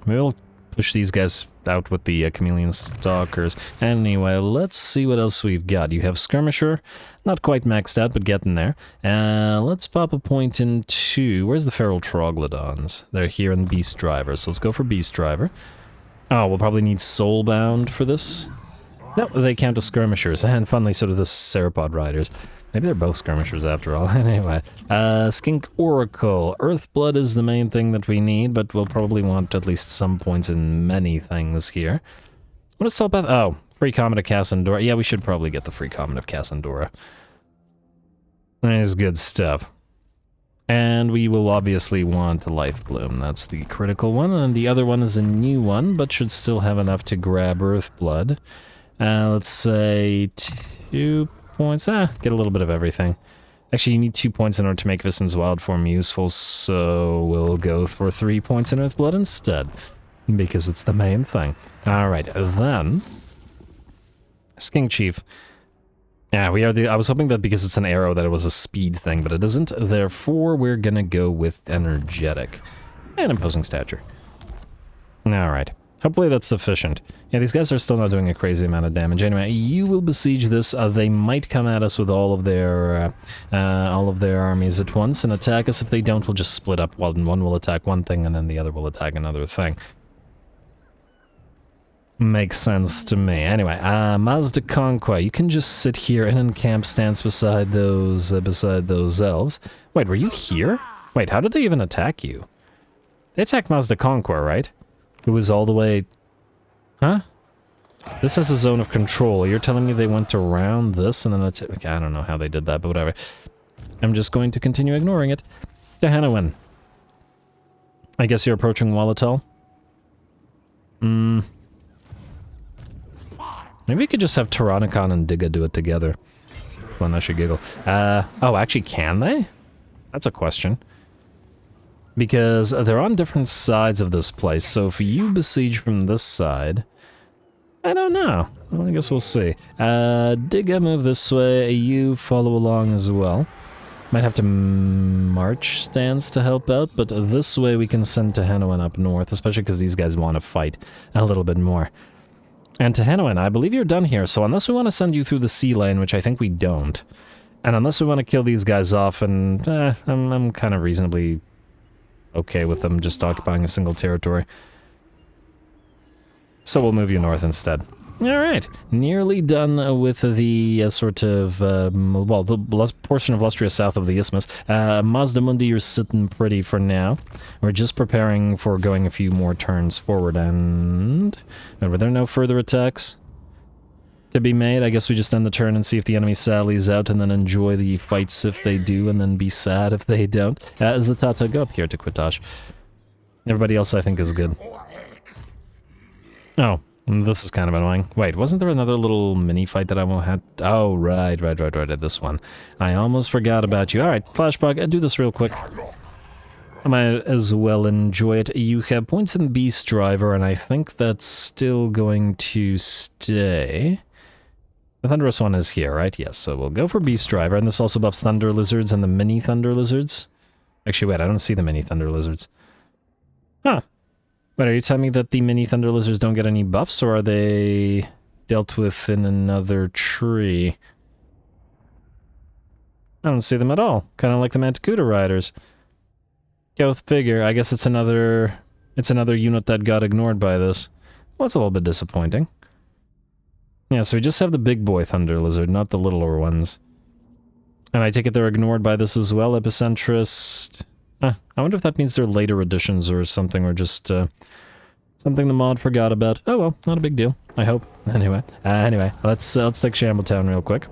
We'll push these guys out with the Chameleon Stalkers. Anyway, let's see what else we've got. You have Skirmisher, not quite maxed out, but getting there. Let's pop a point into... Where's the Feral Troglodons? They're here in Beast Driver, so let's go for Beast Driver. Oh, we'll probably need Soulbound for this. No, they count as Skirmishers, and funnily so do the Ceropod Riders. Maybe they're both Skirmishers after all. Anyway, Skink Oracle. Earthblood is the main thing that we need, but we'll probably want at least some points in many things here. What is Telepath? Oh, Free Comet of Cassandora. Yeah, we should probably get the Free Comet of Cassandora. That is good stuff. And we will obviously want Life Bloom. That's the critical one, and the other one is a new one, but should still have enough to grab Earthblood. Let's say 2 points. Get a little bit of everything. Actually, you need 2 points in order to make Vissen's Wild Form useful, so we'll go for 3 points in Earthblood instead, because it's the main thing. Alright, then... Skink Chief. Yeah, we are I was hoping that because it's an arrow that it was a speed thing, but it isn't. Therefore, we're gonna go with Energetic. And Imposing Stature. Alright. Hopefully that's sufficient. Yeah, these guys are still not doing a crazy amount of damage. Anyway, you will besiege this. They might come at us with all of their armies at once and attack us. If they don't, we'll just split up. One will attack one thing, and then the other will attack another thing. Makes sense to me. Anyway, Mazda Conquest, you can just sit here in a camp stance beside those elves. Wait, were you here? Wait, how did they even attack you? They attacked Mazda Conquest, right? It was all the way... Huh? This has a zone of control. You're telling me they went around this and then okay, I don't know how they did that, but whatever. I'm just going to continue ignoring it. Tehanawan. I guess you're approaching Walatal? Maybe we could just have Tyrannicon and Digga do it together. Fun, I should giggle. Oh, actually, can they? That's a question. Because they're on different sides of this place, so if you besiege from this side... I don't know. Well, I guess we'll see. Digga, move this way. You follow along as well. Might have to march stance to help out, but this way we can send Tehanawan up north, especially because these guys want to fight a little bit more. And Tehanawan, I believe you're done here, so unless we want to send you through the sea lane, which I think we don't, and unless we want to kill these guys off, and I'm kind of reasonably okay with them just occupying a single territory. So we'll move you north instead. Alright, nearly done with the sort of, well, the portion of Lustria south of the Isthmus. Mazda Mundi, you're sitting pretty for now. We're just preparing for going a few more turns forward, and... were there no further attacks to be made? I guess we just end the turn and see if the enemy sallies out, and then enjoy the fights if they do, and then be sad if they don't. Zatata, go up here to Quitash. Everybody else I think is good. Oh. This is kind of annoying. Wait, wasn't there another little mini-fight that I had? Oh, right, this one. I almost forgot about you. Alright, Flashbug, do this real quick. I might as well enjoy it. You have points in Beast Driver, and I think that's still going to stay. The Thunderous one is here, right? Yes, so we'll go for Beast Driver, and this also buffs Thunder Lizards and the Mini Thunder Lizards. Actually, wait, I don't see the Mini Thunder Lizards. Huh. Wait, are you telling me that the Mini Thunder Lizards don't get any buffs, or are they dealt with in another tree? I don't see them at all. Kind of like the Manticuda Riders. Go figure. I guess it's another unit that got ignored by this. Well, it's a little bit disappointing. Yeah, so we just have the big boy Thunder Lizard, not the littler ones. And I take it they're ignored by this as well, Epicentrist. I wonder if that means they're later editions or something, or just something the mod forgot about. Oh well, not a big deal, I hope. Anyway, let's take Shambletown real quick.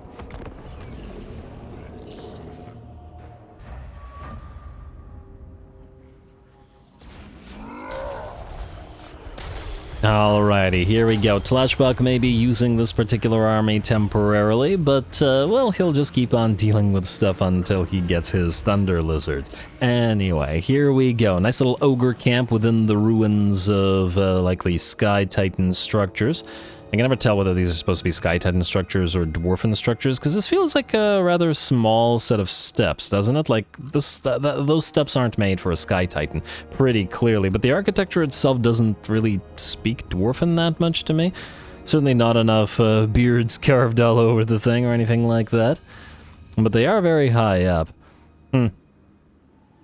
Alrighty, here we go. Tlaqua may be using this particular army temporarily, but, well, he'll just keep on dealing with stuff until he gets his Thunder Lizards. Anyway, here we go. Nice little ogre camp within the ruins of, likely Sky Titan structures. I can never tell whether these are supposed to be Sky Titan structures or Dwarfen structures, because this feels like a rather small set of steps, doesn't it? Like, those steps aren't made for a Sky Titan, pretty clearly, but the architecture itself doesn't really speak Dwarfen that much to me. Certainly not enough beards carved all over the thing or anything like that. But they are very high up.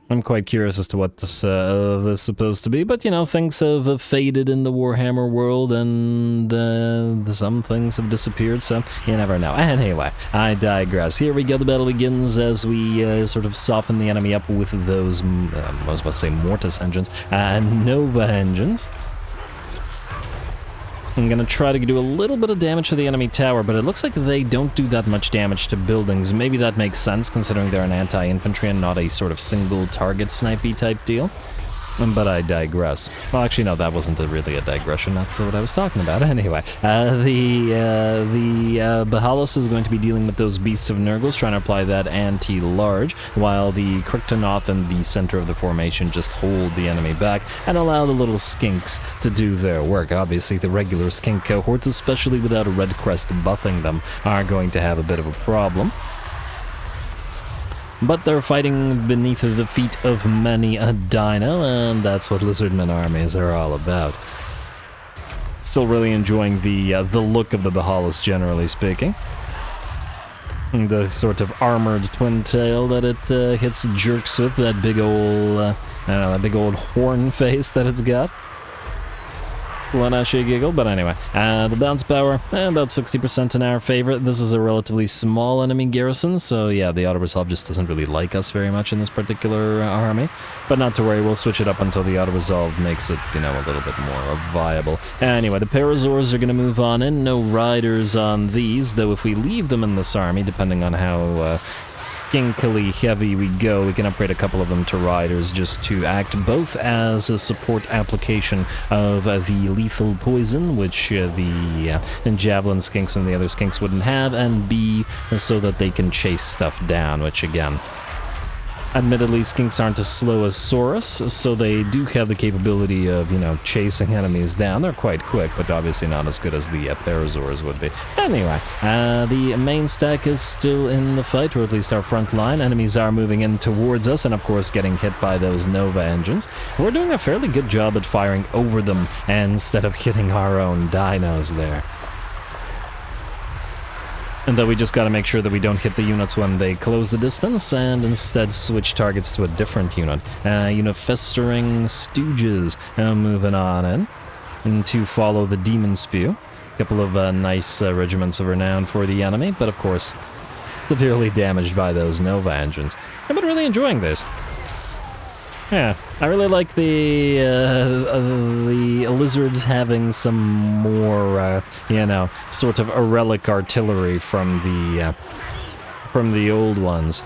I'm quite curious as to what this is supposed to be, but you know, things have faded in the Warhammer world, and some things have disappeared, so you never know. Anyway, I digress. Here we go, the battle begins as we sort of soften the enemy up with those, I was about to say Mortis engines, Nova engines. I'm gonna try to do a little bit of damage to the enemy tower, but it looks like they don't do that much damage to buildings. Maybe that makes sense, considering they're an anti-infantry and not a sort of single-target snipey type deal. But I digress. Well, actually, no, that wasn't really a digression. That's what I was talking about. Anyway, the Bahalis is going to be dealing with those Beasts of Nurgles, trying to apply that anti-large, while the Kryptonoth and the center of the formation just hold the enemy back and allow the little skinks to do their work. Obviously, the regular skink cohorts, especially without a red crest buffing them, are going to have a bit of a problem. But they're fighting beneath the feet of many a dino, and that's what Lizardmen armies are all about. Still really enjoying the look of the Bahalis, generally speaking. The sort of armored twin tail that it hits jerks with, that big old, I don't know, that big old horn face that it's got. Slaneshi giggle, but anyway. The bounce power, about 60% in our favor. This is a relatively small enemy garrison, so yeah, the auto-resolve just doesn't really like us very much in this particular army. But not to worry, we'll switch it up until the auto-resolve makes it, you know, a little bit more viable. Anyway, the Parasaurs are going to move on in. No riders on these, though if we leave them in this army, depending on how skinkily heavy we go, we can upgrade a couple of them to riders just to act both as a support application of the lethal poison, which the javelin skinks and the other skinks wouldn't have, and B, so that they can chase stuff down, which again, admittedly, skinks aren't as slow as Saurus, so they do have the capability of, you know, chasing enemies down. They're quite quick, but obviously not as good as the Parasaurs would be. Anyway, the main stack is still in the fight, or at least our front line. Enemies are moving in towards us, and of course getting hit by those Nova engines. We're doing a fairly good job at firing over them instead of hitting our own dinos there. And though we just gotta make sure that we don't hit the units when they close the distance, and instead switch targets to a different unit. Festering Stooges moving on in, and to follow the Demon Spew. A couple of nice regiments of renown for the enemy, but of course, severely damaged by those Nova engines. I've been really enjoying this. Yeah, I really like the lizards having some more, you know, sort of a relic artillery from the old ones.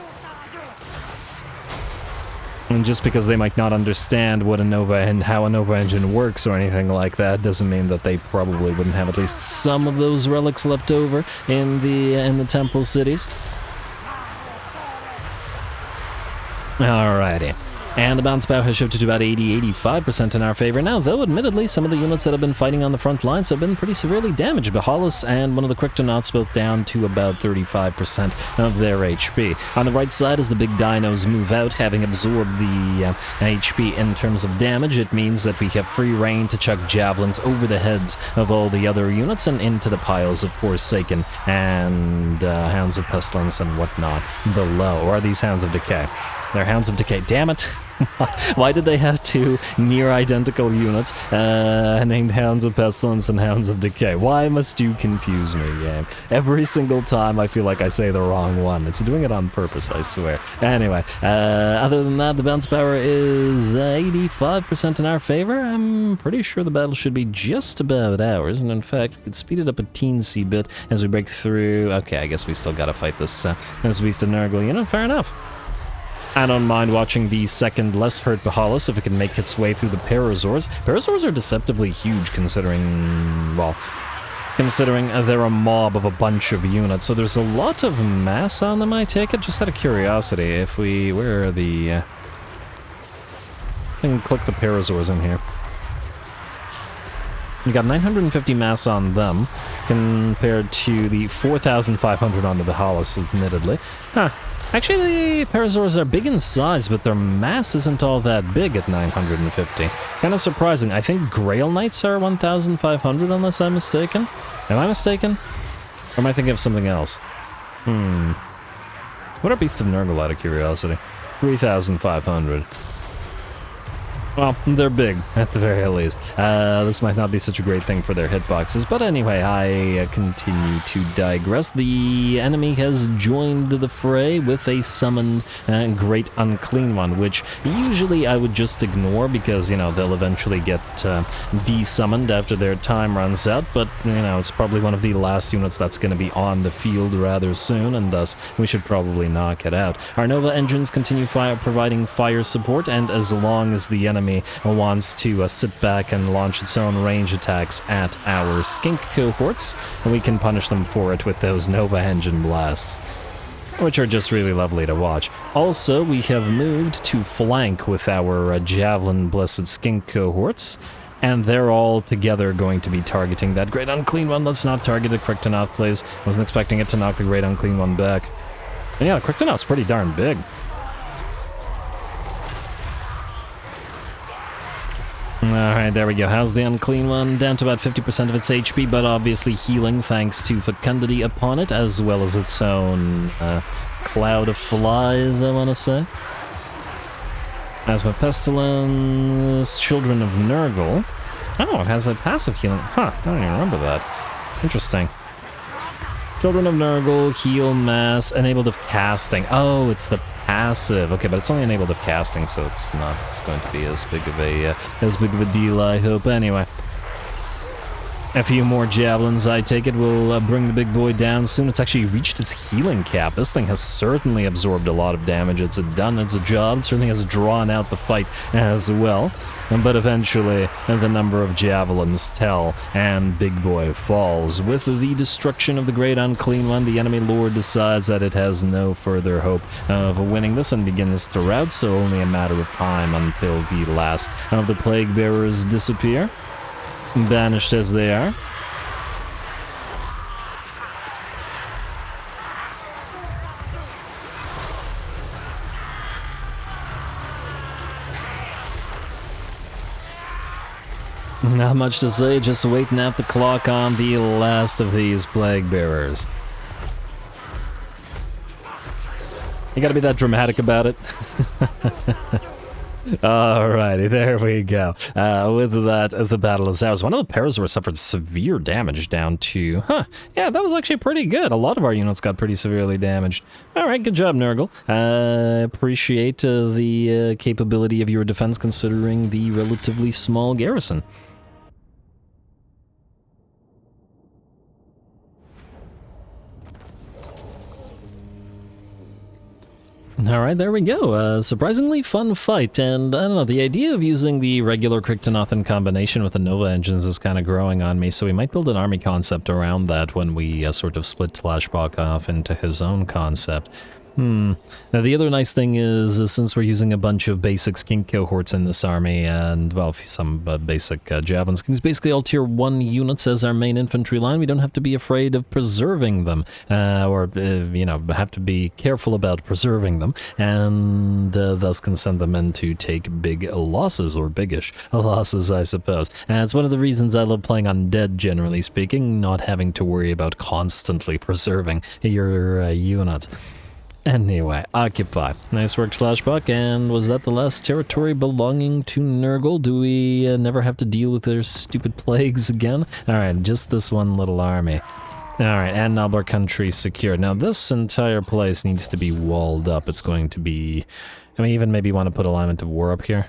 And just because they might not understand what a Nova and how a Nova engine works or anything like that, doesn't mean that they probably wouldn't have at least some of those relics left over in the temple cities. Alrighty. And the bounce power has shifted to about 80-85% in our favor now, though admittedly some of the units that have been fighting on the front lines have been pretty severely damaged. Bahalis and one of the Kryptonauts both down to about 35% of their HP. On the right side, as the big dinos move out, having absorbed the HP in terms of damage, it means that we have free reign to chuck javelins over the heads of all the other units and into the piles of Forsaken and Hounds of Pestilence and whatnot below. Or are these Hounds of Decay? They're Hounds of Decay. Damn it! Why did they have two near-identical units named Hounds of Pestilence and Hounds of Decay? Why must you confuse me, game? Every single time I feel like I say the wrong one. It's doing it on purpose, I swear. Anyway, other than that, the bounce power is 85% in our favor. I'm pretty sure the battle should be just about ours, and in fact, we could speed it up a teensy bit as we break through. Okay, I guess we still gotta fight this Beast of Nurgle unit. Fair enough. I don't mind watching the second less hurt Bahalis if it can make its way through the Parasaurs. Parasaurs are deceptively huge considering, well, they're a mob of a bunch of units, so there's a lot of mass on them, I take it. Just out of curiosity, if we, where are the, I can click the Parasaurs in here. We got 950 mass on them, compared to the 4,500 on the Bahalis, admittedly. Huh. Actually, the Parasaurs are big in size, but their mass isn't all that big at 950. Kind of surprising. I think Grail Knights are 1,500, unless I'm mistaken. Am I mistaken? Or am I thinking of something else? What are Beasts of Nurgle, out of curiosity? 3,500. Well, they're big, at the very least. This might not be such a great thing for their hitboxes, but anyway, I continue to digress. The enemy has joined the fray with a summoned Great Unclean One, which usually I would just ignore because, you know, they'll eventually get desummoned after their time runs out, but, you know, it's probably one of the last units that's going to be on the field rather soon, and thus we should probably knock it out. Our Nova engines continue providing fire support, and as long as the enemy wants to sit back and launch its own range attacks at our skink cohorts, and we can punish them for it with those Nova engine blasts, which are just really lovely to watch. Also, we have moved to flank with our Javelin Blessed skink cohorts, and they're all together going to be targeting that Great Unclean One. Let's not target the Kryptonaut, please. Wasn't expecting it to knock the Great Unclean One back. And yeah, the Kryptonaut's pretty darn big. Alright, there we go. How's the Unclean One? Down to about 50% of its HP, but obviously healing thanks to Fecundity upon it, as well as its own cloud of flies, I want to say. Asthma Pestilence, Children of Nurgle. Oh, it has a passive healing. Huh, I don't even remember that. Interesting. Children of Nurgle, heal mass, enabled of casting. Oh, it's the passive. Okay, but it's only enabled of casting, so it's not. It's going to be as big of a deal, I hope. Anyway, a few more javelins, I take it, will bring the big boy down soon. It's actually reached its healing cap. This thing has certainly absorbed a lot of damage. It's done its job. It certainly has drawn out the fight as well. But eventually, the number of javelins tell, and Big Boy falls. With the destruction of the Great Unclean One, the enemy lord decides that it has no further hope of winning this and begins to rout, so only a matter of time until the last of the Plague Bearers disappear, banished as they are. Not much to say, just waiting at the clock on the last of these Plague Bearers. You gotta be that dramatic about it. Alrighty, there we go. With that, the battle is ours. One of the Parasaurs suffered severe damage down to... yeah, that was actually pretty good. A lot of our units got pretty severely damaged. Alright, good job, Nurgle. Appreciate the capability of your defense considering the relatively small garrison. Alright, there we go. Surprisingly fun fight, and I don't know, the idea of using the regular Crichtonoth in combination with the Nova engines is kind of growing on me, so we might build an army concept around that when we sort of split Tlashbok off into his own concept. Now the other nice thing is since we're using a bunch of basic skink cohorts in this army, and, well, some basic javelin skinks, basically all tier 1 units as our main infantry line, we don't have to be afraid of preserving them, you know, have to be careful about preserving them, and thus can send them in to take big losses, or biggish losses, I suppose. And it's one of the reasons I love playing undead, generally speaking, not having to worry about constantly preserving your unit. Anyway, occupy. Nice work, Tlashbok. And was that the last territory belonging to Nurgle? Do we never have to deal with their stupid plagues again? Alright, just this one little army. Alright, and Nalbar country secured. Now this entire place needs to be walled up. It's going to be... I mean, even maybe want to put alignment of war up here.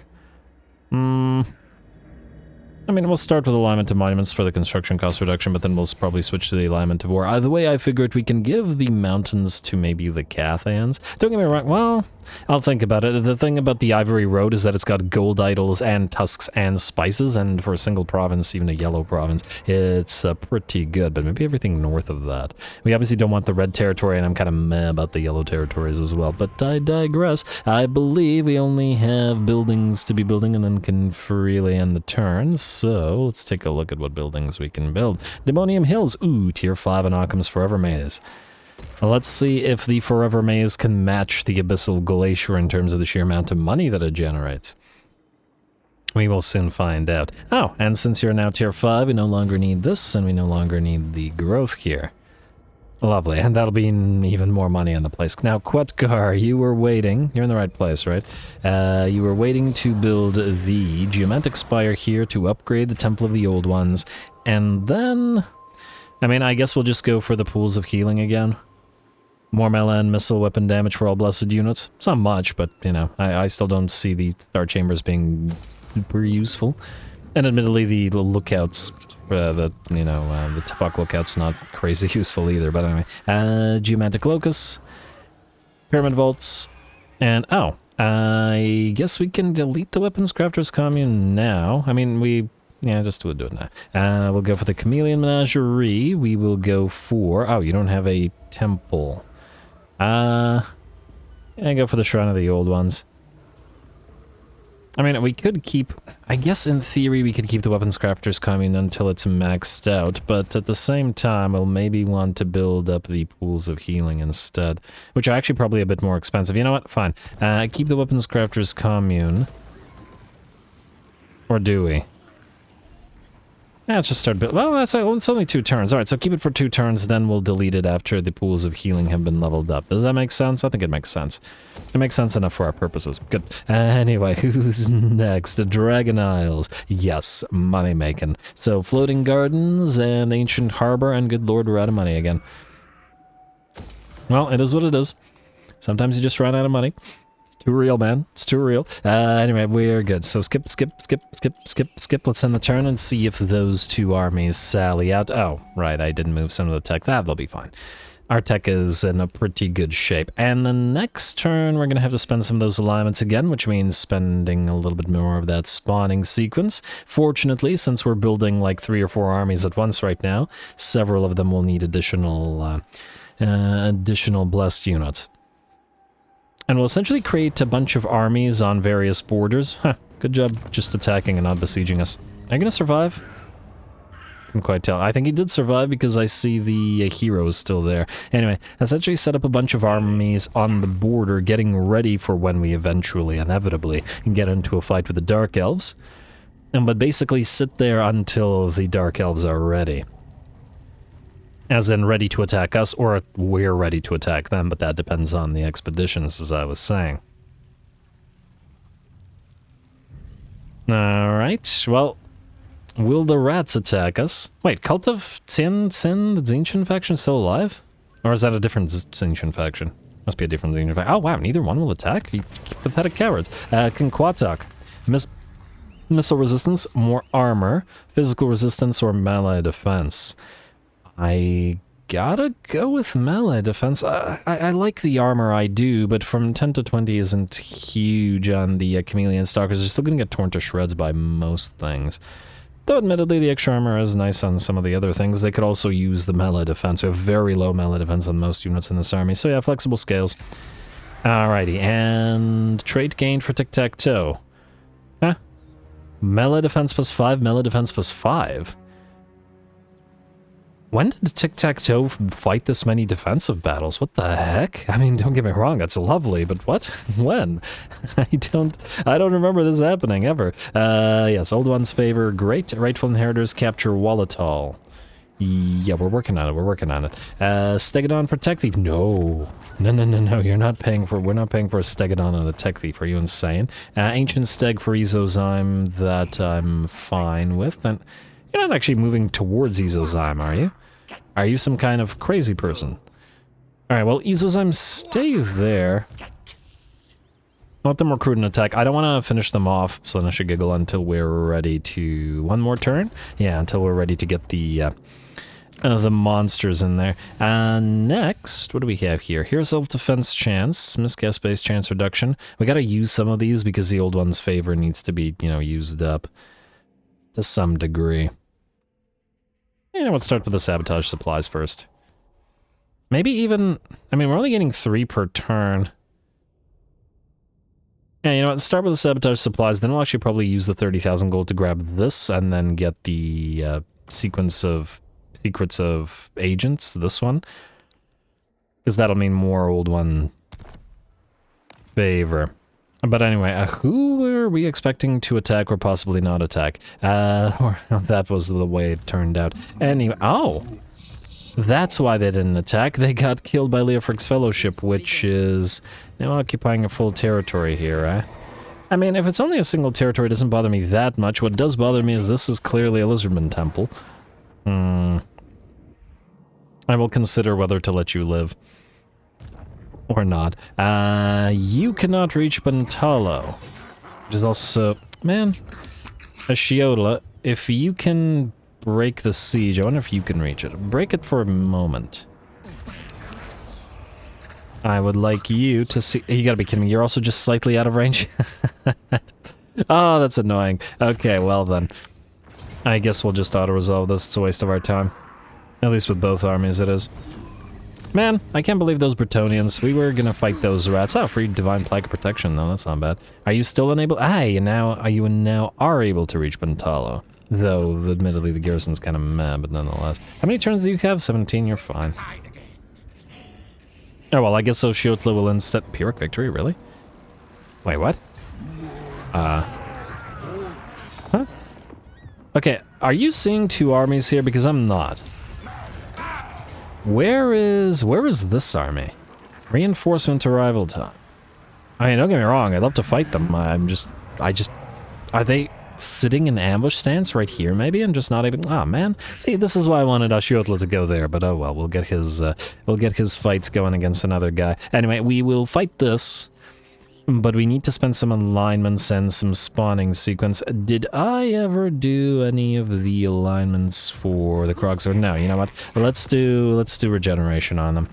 I mean, we'll start with alignment to monuments for the construction cost reduction, but then we'll probably switch to the alignment of war. The way I figured, we can give the mountains to maybe the Cathans. Don't get me wrong, well, I'll think about it. The thing about the Ivory Road is that it's got gold idols and tusks and spices, and for a single province, even a yellow province, it's pretty good, but maybe everything north of that. We obviously don't want the red territory, and I'm kind of meh about the yellow territories as well, but I digress. I believe we only have buildings to be building and then can freely end the turn, so let's take a look at what buildings we can build. Demonium Hills, ooh, tier 5 in Occam's Forever Maze. Let's see if the Forever Maze can match the Abyssal Glacier in terms of the sheer amount of money that it generates. We will soon find out. Oh, and since you're now tier 5, we no longer need this, and we no longer need the growth here. Lovely, and that'll be even more money on the place. Now, Quetgar, you were waiting. You're in the right place, right? You were waiting to build the Geomantic Spire here to upgrade the Temple of the Old Ones, and then... I mean, I guess we'll just go for the Pools of Healing again. More melee and missile weapon damage for all blessed units. It's not much, but, you know, I still don't see the Star Chambers being super useful. And admittedly, the lookouts, the Tepok lookout's not crazy useful either, but anyway. Geomantic Locus, Pyramid Vaults, and, oh, I guess we can delete the Weapons Crafters Commune now. I mean, yeah, just do it now. We'll go for the Chameleon Menagerie. We will go for... Oh, you don't have a temple. Yeah, go for the Shrine of the Old Ones. I mean, we could keep... I guess in theory we could keep the Weapons Crafters Commune until it's maxed out, but at the same time we'll maybe want to build up the Pools of Healing instead, which are actually probably a bit more expensive. You know what? Fine. Keep the Weapons Crafters Commune. Or do we? Yeah, let's just start building. Well, it's only 2 turns. Alright, so keep it for 2 turns, then we'll delete it after the pools of healing have been leveled up. Does that make sense? I think it makes sense. It makes sense enough for our purposes. Good. Anyway, who's next? The Dragon Isles. Yes, money making. So, Floating Gardens and Ancient Harbor, and good lord, we're out of money again. Well, it is what it is. Sometimes you just run out of money. Too real, man. It's too real. Anyway, we're good. So skip. Let's end the turn and see if those 2 armies sally out. Oh, right, I didn't move some of the tech. That'll be fine. Our tech is in a pretty good shape. And the next turn, we're going to have to spend some of those alignments again, which means spending a little bit more of that spawning sequence. Fortunately, since we're building like 3 or 4 armies at once right now, several of them will need additional blessed units. And we'll essentially create a bunch of armies on various borders. Huh, good job just attacking and not besieging us. Are you gonna survive? Couldn't quite tell. I think he did survive because I see the hero is still there. Anyway, essentially set up a bunch of armies on the border, getting ready for when we eventually, inevitably, get into a fight with the Dark Elves. But basically sit there until the Dark Elves are ready. As in ready to attack us, or we're ready to attack them, but that depends on the expeditions, as I was saying. Alright, well, will the rats attack us? Wait, Cult of Sin, the Xintian faction, still alive? Or is that a different Xintian faction? Must be a different Xintian faction. Oh wow, neither one will attack? You pathetic cowards. Tiktaqto. Missile resistance, more armor, physical resistance, or melee defense. I gotta go with melee defense. I like the armor, I do, but from 10 to 20 isn't huge on the Chameleon Stalkers. They're still gonna get torn to shreds by most things. Though admittedly the extra armor is nice on some of the other things. They could also use the melee defense. We have very low melee defense on most units in this army. So yeah, flexible scales. Alrighty, and trait gained for Tiktaq'to. Huh? Melee defense plus 5, melee defense plus 5. When did Tiktaq'to fight this many defensive battles? What the heck? I mean, don't get me wrong, that's lovely, but what? When? I don't remember this happening, ever. Yes, Old Ones favor, great. Rightful Inheritors capture Wallatal. Yeah, we're working on it, Stegodon for Tech Thief? No, we're not paying for a Stegodon and a Tech Thief, are you insane? Ancient Steg for Ezozyme, that I'm fine with. And you're not actually moving towards Ezozyme, are you? Are you some kind of crazy person? Alright, well, Ezozyme, stay there. Let them recruit an attack. I don't want to finish them off, Slanisha Giggle, until we're ready to... One more turn? Yeah, until we're ready to get the monsters in there. Next, what do we have here? Here's self-defense chance, miscast space chance reduction. We gotta use some of these because the Old One's favor needs to be, used up to some degree. Let's start with the sabotage supplies first. Maybe even... I mean, we're only getting 3 per turn. Yeah, you know what? Let's start with the sabotage supplies, then we'll actually probably use the 30,000 gold to grab this, and then get the sequence of secrets of agents, this one. Because that'll mean more Old One favor. But anyway, who were we expecting to attack or possibly not attack? Or that was the way it turned out. Anyway, oh! That's why they didn't attack. They got killed by Leofric's Fellowship, which is now occupying a full territory here, eh? I mean, if it's only a single territory, it doesn't bother me that much. What does bother me is this is clearly a Lizardmen temple. I will consider whether to let you live. Or not. You cannot reach Bantalo. Which is also... Man, Ashiola, if you can break the siege, I wonder if you can reach it. Break it for a moment. I would like you to see... You gotta be kidding me, you're also just slightly out of range? Oh, that's annoying. Okay, well then. I guess we'll just auto-resolve this, it's a waste of our time. At least with both armies it is. Man, I can't believe those Bretonians. We were gonna fight those rats. Oh, free divine plague of protection though, that's not bad. Are you still unable? Ah, you now are able to reach Bantalo. Though, admittedly, the garrison's kind of meh, but nonetheless. How many turns do you have? 17, you're fine. Oh, well, I guess Oshiotla will instead... Pyrrhic victory, really? Wait, what? Huh? Okay, are you seeing two armies here? Because I'm not. Where is this army? Reinforcement arrival time. I mean, don't get me wrong, I'd love to fight them. Are they sitting in ambush stance right here, maybe, and just not even... Oh, man. See, this is why I wanted Ashiotla to go there, but oh well, we'll get his fights going against another guy. Anyway, we will fight this, but we need to spend some alignments and some spawning sequence. Did I ever do any of the alignments for the Krogsword? No, you know what? Let's do regeneration on them.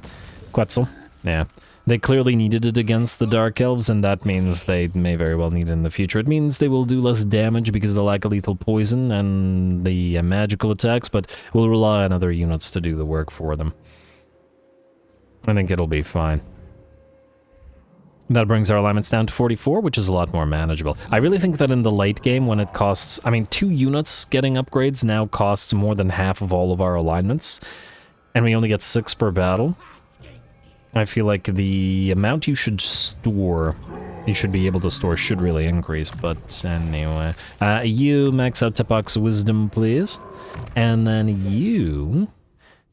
Quetzal. Yeah. They clearly needed it against the Dark Elves, and that means they may very well need it in the future. It means they will do less damage because of the lack of lethal poison and the magical attacks, but we'll rely on other units to do the work for them. I think it'll be fine. That brings our alignments down to 44, which is a lot more manageable. I really think that in the late game, when it costs... I mean, 2 units getting upgrades now costs more than half of all of our alignments, and we only get 6 per battle. I feel like the amount you should store, you should be able to store, should really increase, but anyway. You max out Tepok's wisdom, please. And then you,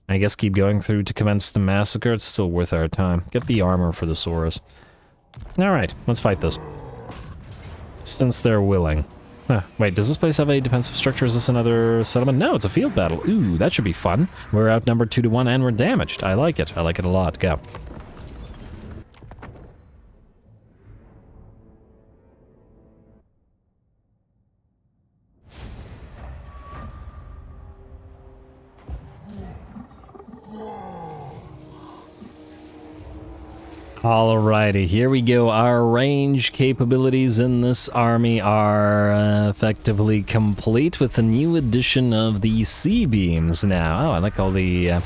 I guess, keep going through to commence the massacre. It's still worth our time. Get the armor for the Saurus. Alright, let's fight this. Since they're willing. Huh, wait, does this place have a defensive structure? Is this another settlement? No, it's a field battle. Ooh, that should be fun. We're outnumbered 2-1 and we're damaged. I like it. I like it a lot. Go. Alrighty, here we go. Our range capabilities in this army are effectively complete with the new addition of the C-beams now. Oh, I like all the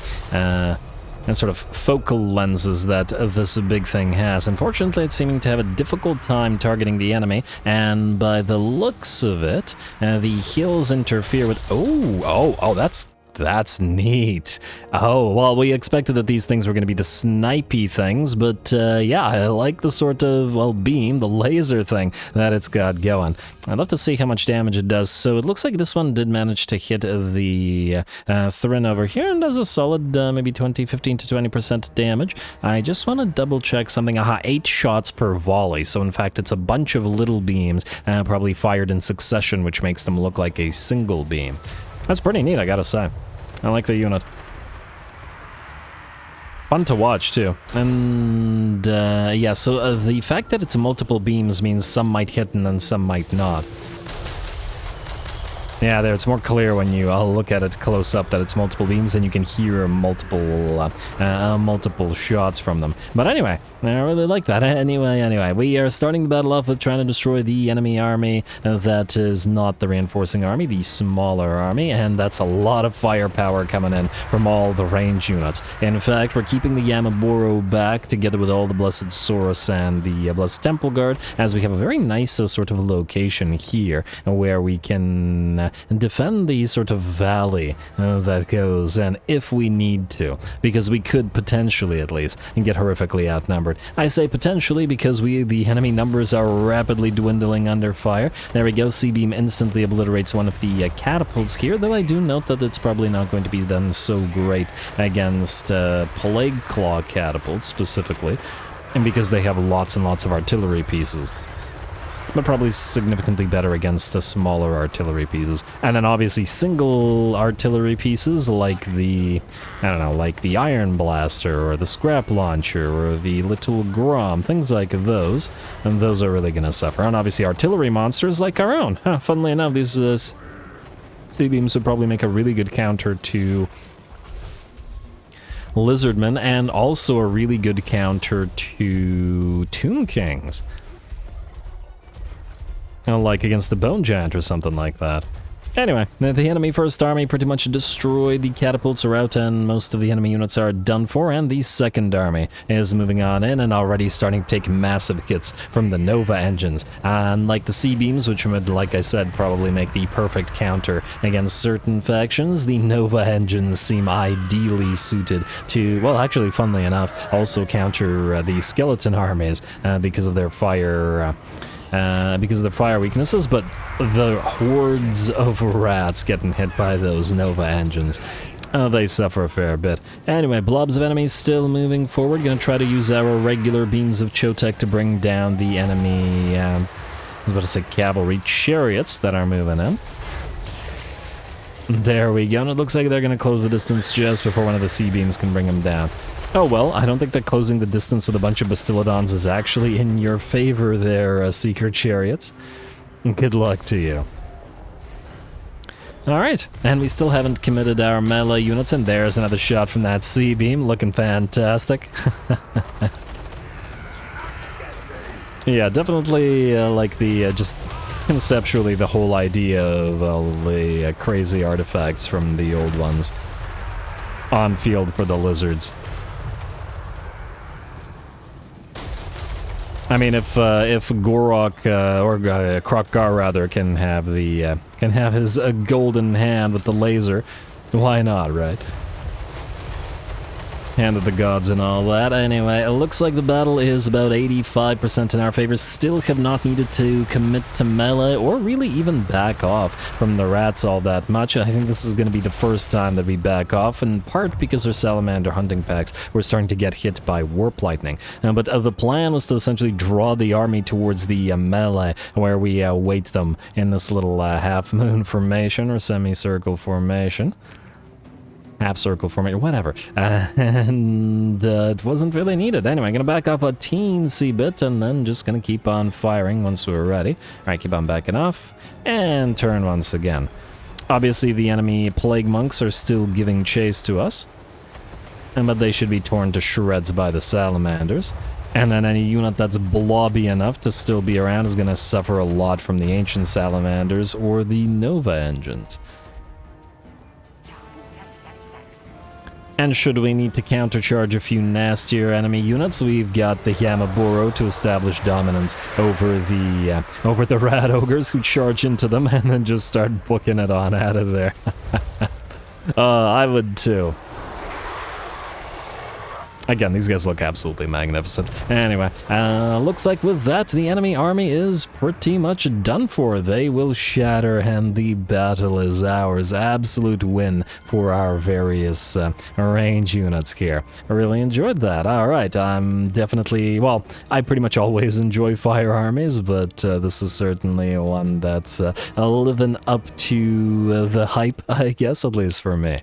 sort of focal lenses that this big thing has. Unfortunately, it's seeming to have a difficult time targeting the enemy, and by the looks of it, the hills interfere with... Oh, that's neat. Oh, well, we expected that these things were going to be the snipey things, but yeah, I like the sort of, well, beam, the laser thing that it's got going. I'd love to see how much damage it does. So it looks like this one did manage to hit the Thrin over here and does a solid maybe 15 to 20% damage. I just want to double check something. Aha, 8 shots per volley. So in fact, it's a bunch of little beams probably fired in succession, which makes them look like a single beam. That's pretty neat, I gotta say. I like the unit. Fun to watch, too. And, yeah, so the fact that it's multiple beams means some might hit and then some might not. Yeah, there, it's more clear when you look at it close up that it's multiple beams and you can hear multiple shots from them. But anyway, I really like that. Anyway, we are starting the battle off with trying to destroy the enemy army that is not the reinforcing army, the smaller army, and that's a lot of firepower coming in from all the range units. In fact, we're keeping the Yamaboro back together with all the Blessed Saurus and the Blessed Temple Guard, as we have a very nice sort of location here where we can and defend the sort of valley that goes in if we need to, because we could potentially at least get horrifically outnumbered. I say potentially because the enemy numbers are rapidly dwindling under fire. There we go, C-beam instantly obliterates one of the catapults here, though I do note that it's probably not going to be done so great against Plague Claw catapults specifically, and because they have lots and lots of artillery pieces. But probably significantly better against the smaller artillery pieces. And then obviously single artillery pieces like the, I don't know, like the Iron Blaster or the Scrap Launcher or the Little Grom, things like those. And those are really going to suffer. And obviously artillery monsters like our own. Funnily enough, these C-beams would probably make a really good counter to Lizardmen, and also a really good counter to Tomb Kings. Like against the Bone Giant or something like that. Anyway, the enemy first army pretty much destroyed, the catapults are out and most of the enemy units are done for, and the second army is moving on in and already starting to take massive hits from the Nova engines. Unlike the C-beams, which would, like I said, probably make the perfect counter against certain factions, the Nova engines seem ideally suited to, well, actually, funnily enough, also counter the skeleton armies because of their fire because of their fire weaknesses, but the hordes of rats getting hit by those Nova engines, they suffer a fair bit. Anyway, blobs of enemies still moving forward. Gonna try to use our regular beams of Chotek to bring down the enemy, I was about to say cavalry chariots that are moving in. There we go, and it looks like they're gonna close the distance just before one of the C-beams can bring them down. Oh well, I don't think that closing the distance with a bunch of Bastillodons is actually in your favor there, Seeker Chariots. Good luck to you. Alright, and we still haven't committed our melee units, and there's another shot from that C-beam, looking fantastic. Yeah, definitely like the, just conceptually the whole idea of all the crazy artifacts from the old ones on field for the lizards. I mean, if Gorok or Krokgar rather can have his golden hand with the laser, why not, right? Hand of the gods and all that. Anyway, it looks like the battle is about 85% in our favor. Still have not needed to commit to melee or really even back off from the rats all that much. I think this is going to be the first time that we back off, in part because our salamander hunting packs were starting to get hit by warp lightning. But the plan was to essentially draw the army towards the melee, where we wait them in this little half-moon formation or semicircle formation. Half-circle formation, whatever. And it wasn't really needed. Anyway, I'm going to back up a teensy bit and then just going to keep on firing once we're ready. Alright, keep on backing off and turn once again. Obviously, the enemy plague monks are still giving chase to us, but they should be torn to shreds by the salamanders. And then any unit that's blobby enough to still be around is going to suffer a lot from the ancient salamanders or the Nova engines. And should we need to countercharge a few nastier enemy units, we've got the Yamaburo to establish dominance over the rat ogres who charge into them and then just start booking it on out of there. I would too. Again, these guys look absolutely magnificent. Anyway, looks like with that, the enemy army is pretty much done for. They will shatter, and the battle is ours. Absolute win for our various range units here. I really enjoyed that. Alright, I'm definitely... Well, I pretty much always enjoy fire armies, but this is certainly one that's living up to the hype, I guess, at least for me.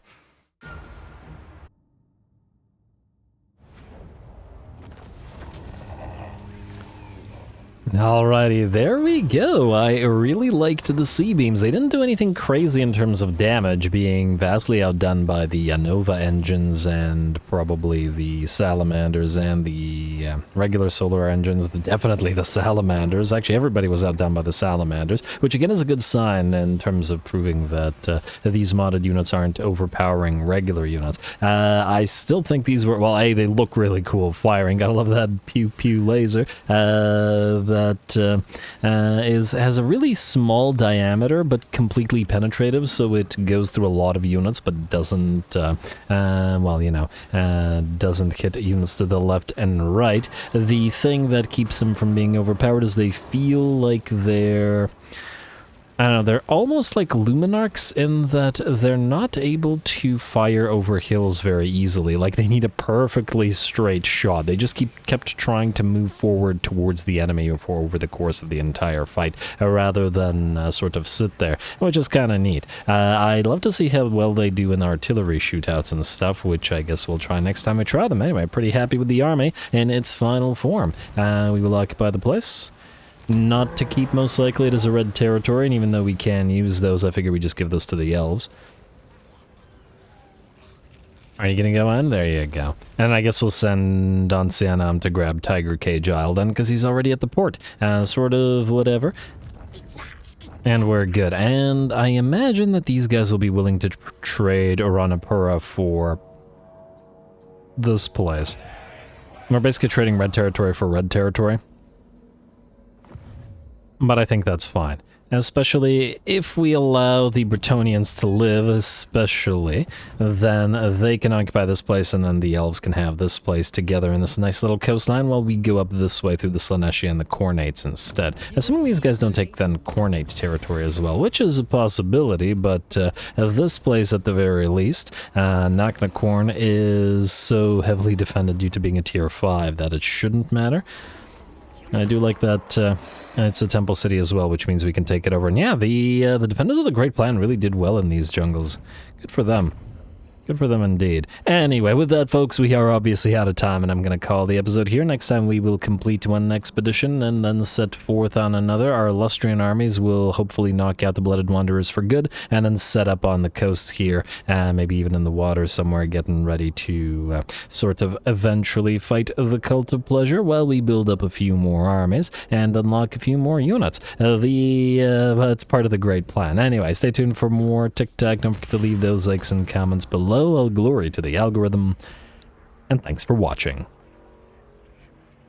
Alrighty, there we go. I really liked the C-beams. They didn't do anything crazy in terms of damage, being vastly outdone by the Nova engines and probably the salamanders and the regular solar engines. Definitely the salamanders. Actually, everybody was outdone by the salamanders, which again is a good sign in terms of proving that these modded units aren't overpowering regular units. I still think these were, well, A, they look really cool firing. Gotta love that pew-pew laser. That has a really small diameter but completely penetrative, so it goes through a lot of units but doesn't, well, you know, doesn't hit units to the left and right. The thing that keeps them from being overpowered is they feel like they're... I don't know, they're almost like Luminarchs in that they're not able to fire over hills very easily. Like, they need a perfectly straight shot. They just kept trying to move forward towards the enemy over the course of the entire fight, rather than sort of sit there, which is kind of neat. I'd love to see how well they do in artillery shootouts and stuff, which I guess we'll try next time we try them. Anyway, pretty happy with the army in its final form. We will occupy the place. Not to keep, most likely. It is a red territory, and even though we can use those, I figure we just give this to the elves. Are you gonna go in? There you go. And I guess we'll send Don Sianam to grab Tiger Cage Isle then, because he's already at the port. Sort of whatever. And we're good. And I imagine that these guys will be willing to trade Oranapura for this place. We're basically trading red territory for red territory. But I think that's fine. Especially if we allow the Bretonnians to live, especially, then they can occupy this place and then the elves can have this place together in this nice little coastline while we go up this way through the Slaaneshi and the Khornates instead. Assuming these guys don't take then Khornate territory as well, which is a possibility, but this place at the very least, Naknakorn is so heavily defended due to being a tier 5 that it shouldn't matter. And I do like that it's a temple city as well, which means we can take it over. And yeah, the defenders of the Great Plan really did well in these jungles. Good for them. Good for them indeed. Anyway, with that, folks, we are obviously out of time, and I'm going to call the episode here. Next time we will complete one expedition and then set forth on another. Our Lustrian armies will hopefully knock out the Blooded Wanderers for good, and then set up on the coast here, maybe even in the water somewhere, getting ready to sort of eventually fight the Cult of Pleasure while we build up a few more armies and unlock a few more units. It's part of the Great Plan. Anyway, stay tuned for more TikTok. Don't forget to leave those likes and comments below. All glory to the algorithm, and thanks for watching.